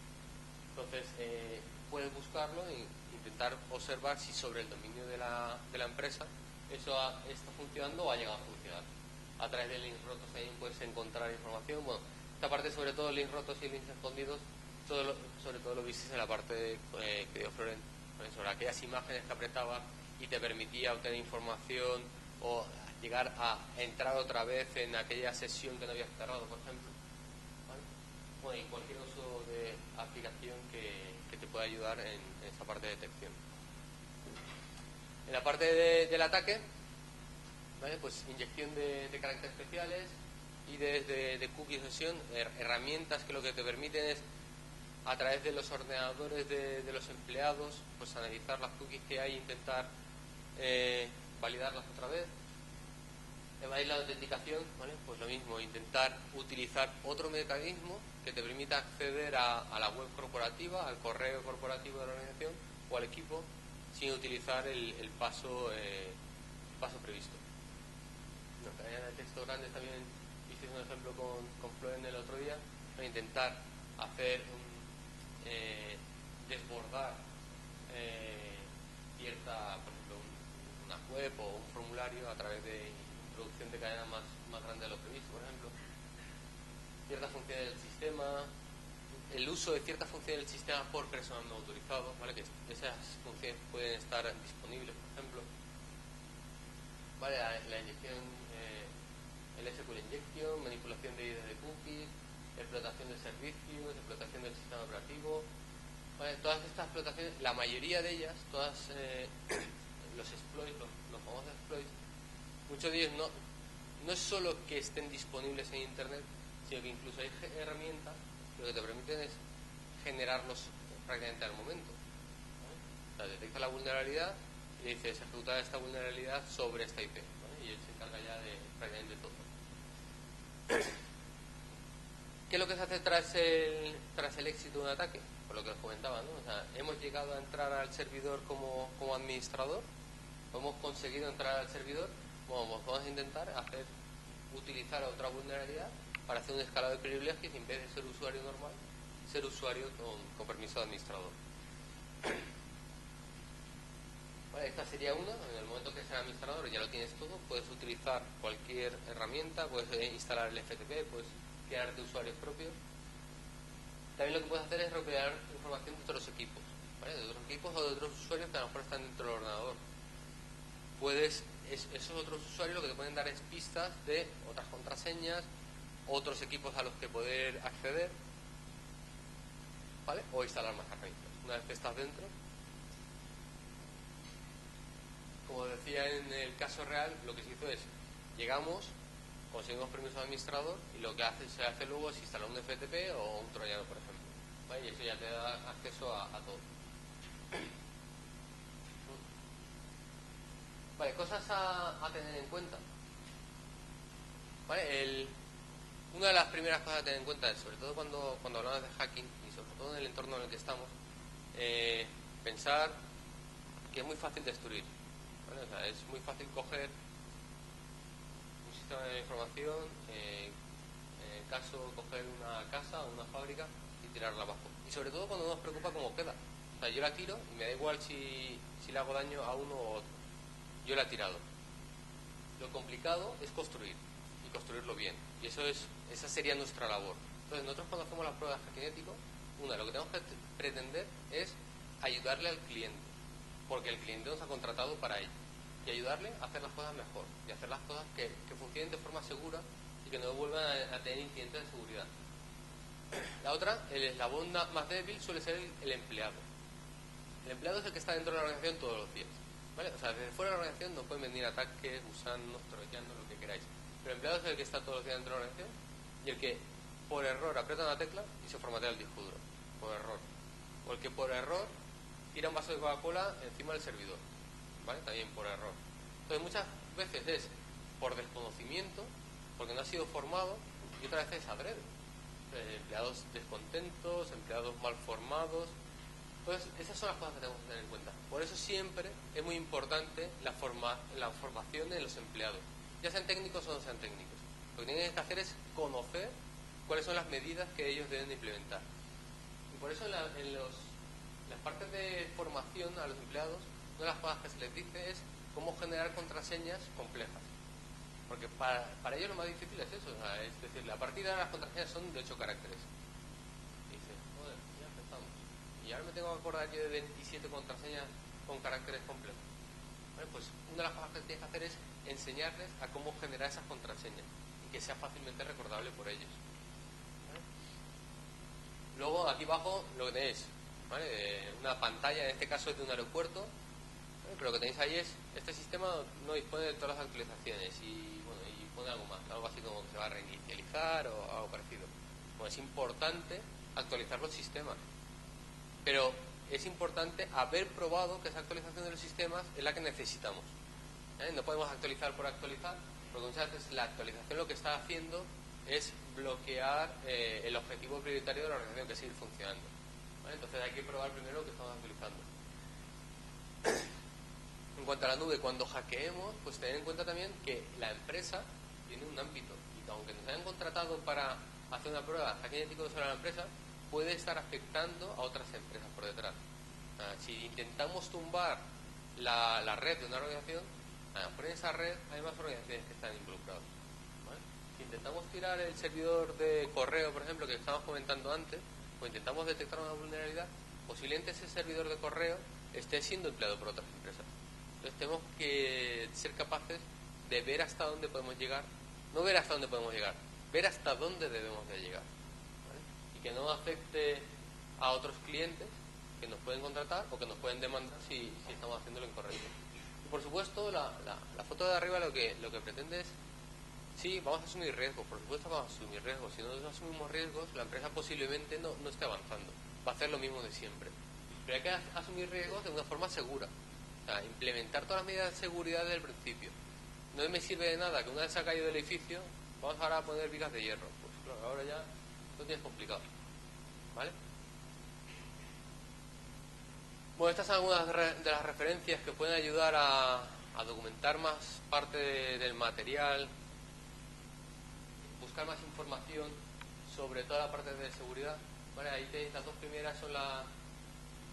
Entonces, puedes buscarlo e intentar observar si sobre el dominio de la empresa eso está funcionando o ha llegado a funcionar. A través de links rotos ahí puedes encontrar información. Bueno, esta parte, sobre todo links rotos y links escondidos, sobre todo lo viste en la parte que dio Florent, ¿vale?, sobre aquellas imágenes que apretaba y te permitía obtener información o llegar a entrar otra vez en aquella sesión que no habías cerrado, por ejemplo. bueno, y cualquier uso de aplicación que te pueda ayudar en esta parte de detección. En la parte del ataque, ¿vale? Pues inyección de caracteres especiales y de cookies de sesión, herramientas que lo que te permiten es, a través de los ordenadores de los empleados, pues analizar las cookies que hay e intentar validarlas otra vez. La autenticación, ¿vale? Pues lo mismo, intentar utilizar otro mecanismo que te permita acceder a la web corporativa, al correo corporativo de la organización o al equipo sin utilizar el paso previsto. En la cadena de texto grande también hice un ejemplo con Floen el otro día, para intentar hacer desbordar cierta, por ejemplo, una web o un formulario a través de introducción de cadena más grande de lo previsto, por ejemplo. Ciertas funciones del sistema, el uso de ciertas funciones del sistema por personal no autorizado, ¿vale? Que esas funciones pueden estar disponibles, por ejemplo. ¿Vale? La inyección, el SQL injection, manipulación de IDs de cookies, explotación de servicios, explotación del sistema operativo. ¿Vale? Todas estas explotaciones, la mayoría de ellas, todas los exploits, los famosos exploits, muchos de ellos no es solo que estén disponibles en Internet, sino que incluso hay herramientas que lo que te permiten es generarlos prácticamente al momento. ¿Vale? O sea, detecta la vulnerabilidad y le dices ejecutar esta vulnerabilidad sobre esta IP, ¿vale? Y él se encarga ya de prácticamente todo. ¿Qué es lo que se hace tras el éxito de un ataque? Por lo que os comentaba, ¿no? O sea, hemos llegado a entrar al servidor como administrador, hemos conseguido entrar al servidor, bueno, vamos a intentar utilizar otra vulnerabilidad para hacer un escalado de privilegios y en vez de ser usuario normal, ser usuario con permiso de administrador. Vale, esta sería una. En el momento que seas administrador ya lo tienes todo, puedes utilizar cualquier herramienta, puedes instalar el FTP, puedes crearte usuarios propios. También lo que puedes hacer es recopilar información de otros equipos, ¿vale? De otros equipos o de otros usuarios que a lo mejor están dentro del ordenador. Esos otros usuarios lo que te pueden dar es pistas de otras contraseñas, otros equipos a los que poder acceder, ¿vale? O instalar más herramientas. Una vez que estás dentro, como decía en el caso real, lo que se hizo es, llegamos, conseguimos permiso de administrador y lo que se hace luego es instalar un FTP o un troyano, por ejemplo, ¿vale? Y eso ya te da acceso a todo. Vale, cosas a tener en cuenta. Vale, una de las primeras cosas a tener en cuenta es, sobre todo cuando hablamos de hacking y sobre todo en el entorno en el que estamos, pensar que es muy fácil destruir, ¿vale? O sea, es muy fácil coger un sistema de información, en el caso coger una casa o una fábrica y tirarla abajo. Y sobre todo cuando nos preocupa cómo queda. O sea, yo la tiro y me da igual si le hago daño a uno o otro. Yo la he tirado. Lo complicado es construir y construirlo bien. Y esa sería nuestra labor. Entonces, nosotros cuando hacemos las pruebas de hacking ético, lo que tenemos que pretender es ayudarle al cliente, porque el cliente nos ha contratado para ello, y ayudarle a hacer las cosas mejor y hacer las cosas que funcionen de forma segura y que no vuelvan a tener incidentes de seguridad. La otra, el eslabón más débil suele ser el empleado. El empleado es el que está dentro de la organización todos los días, ¿vale? O sea, desde fuera de la organización nos pueden venir ataques, gusanos, troyanos, lo que queráis. Pero el empleado es el que está todos los días dentro de la organización y el que por error aprieta una tecla y se formatea el disco duro. Por error. O el que por error tira un vaso de Coca-Cola encima del servidor, ¿vale? También por error. Entonces muchas veces es por desconocimiento, porque no ha sido formado, y otras veces es adrede. Empleados descontentos, empleados mal formados. Entonces, esas son las cosas que tenemos que tener en cuenta. Por eso siempre es muy importante la formación de los empleados, ya sean técnicos o no sean técnicos. Lo que tienen que hacer es conocer cuáles son las medidas que ellos deben implementar. Y por eso en las partes de formación a los empleados, una de las cosas que se les dice es cómo generar contraseñas complejas. Porque para ellos lo más difícil es eso, o sea, es decir, la partida de las contraseñas son de 8 caracteres. Y dices, joder, ya empezamos. Y ahora me tengo que acordar yo de 27 contraseñas con caracteres complejos. ¿Vale? Pues una de las cosas que tienes que hacer es enseñarles a cómo generar esas contraseñas y que sea fácilmente recordable por ellos. ¿Vale? Luego aquí abajo lo que tenéis, ¿vale? Una pantalla, en este caso es de un aeropuerto, ¿vale? Pero lo que tenéis ahí es, este sistema no dispone de todas las actualizaciones y, bueno, y pone algo más, algo así como que se va a reinicializar o algo parecido. Bueno, es importante actualizar los sistemas, pero es importante haber probado que esa actualización de los sistemas es la que necesitamos. No podemos actualizar por actualizar, porque muchas veces la actualización lo que está haciendo es bloquear el objetivo prioritario de la organización, que es seguir funcionando. ¿Vale? Entonces hay que probar primero lo que estamos actualizando. En cuanto a la nube, cuando hackeemos, pues tener en cuenta también que la empresa tiene un ámbito y que aunque nos hayan contratado para hacer una prueba hackenético sobre la empresa, puede estar afectando a otras empresas por detrás. Si intentamos tumbar la red de una organización, por esa red hay más organizaciones que están involucradas. ¿Vale? Si intentamos tirar el servidor de correo, por ejemplo, que estábamos comentando antes, o intentamos detectar una vulnerabilidad, posiblemente ese servidor de correo esté siendo empleado por otras empresas. Entonces tenemos que ser capaces de ver hasta dónde podemos llegar, no ver hasta dónde podemos llegar, ver hasta dónde debemos de llegar, ¿vale? Y que no afecte a otros clientes que nos pueden contratar o que nos pueden demandar si estamos haciendo lo incorrecto. Y por supuesto, la foto de arriba lo que pretende es, sí, vamos a asumir riesgos, por supuesto vamos a asumir riesgos. Si no asumimos riesgos, la empresa posiblemente no esté avanzando, va a hacer lo mismo de siempre. Pero hay que asumir riesgos de una forma segura, o sea, implementar todas las medidas de seguridad desde el principio. No me sirve de nada que una vez se ha caído del edificio, vamos ahora a poner vigas de hierro. Pues claro, ahora ya lo tienes complicado, ¿vale? Bueno, estas son algunas de las referencias que pueden ayudar a documentar más parte del material, buscar más información sobre toda la parte de seguridad. Vale, ahí tenéis las dos primeras, son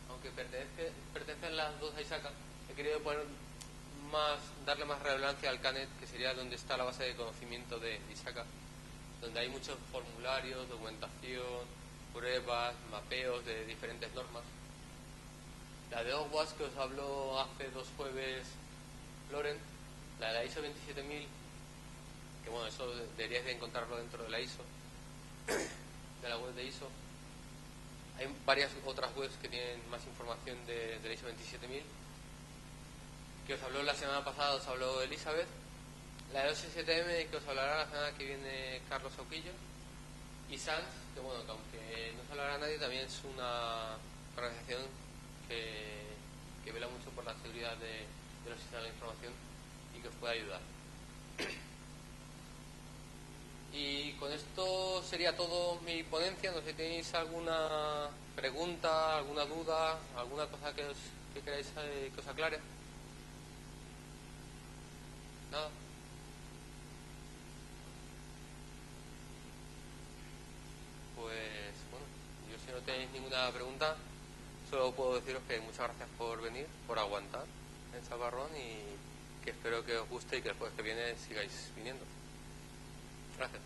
aunque pertenecen las dos a ISACA, he querido darle más relevancia al CANET, que sería donde está la base de conocimiento de ISACA, donde hay muchos formularios, documentación, pruebas, mapeos de diferentes normas. La de OWASP que os habló hace 2 jueves Loren, la de la ISO 27000, que bueno, eso deberíais de encontrarlo dentro de la ISO, de la web de ISO. Hay varias otras webs que tienen más información de la ISO 27000. Que os habló la semana pasada, os habló Elizabeth. La de OSSTM, que os hablará la semana que viene Carlos Auquillo. Y SANS, que bueno, que aunque no os hablará nadie, también es una organización que vela mucho por la seguridad de los sistemas de información y que os puede ayudar. Y con esto sería todo mi ponencia. No sé si tenéis alguna pregunta, alguna duda, alguna cosa que queráis que os aclare. Nada. Pues bueno, yo si no tenéis ninguna pregunta, solo puedo deciros que muchas gracias por venir, por aguantar el chaparrón y que espero que os guste y que el jueves que viene sigáis viniendo. Gracias.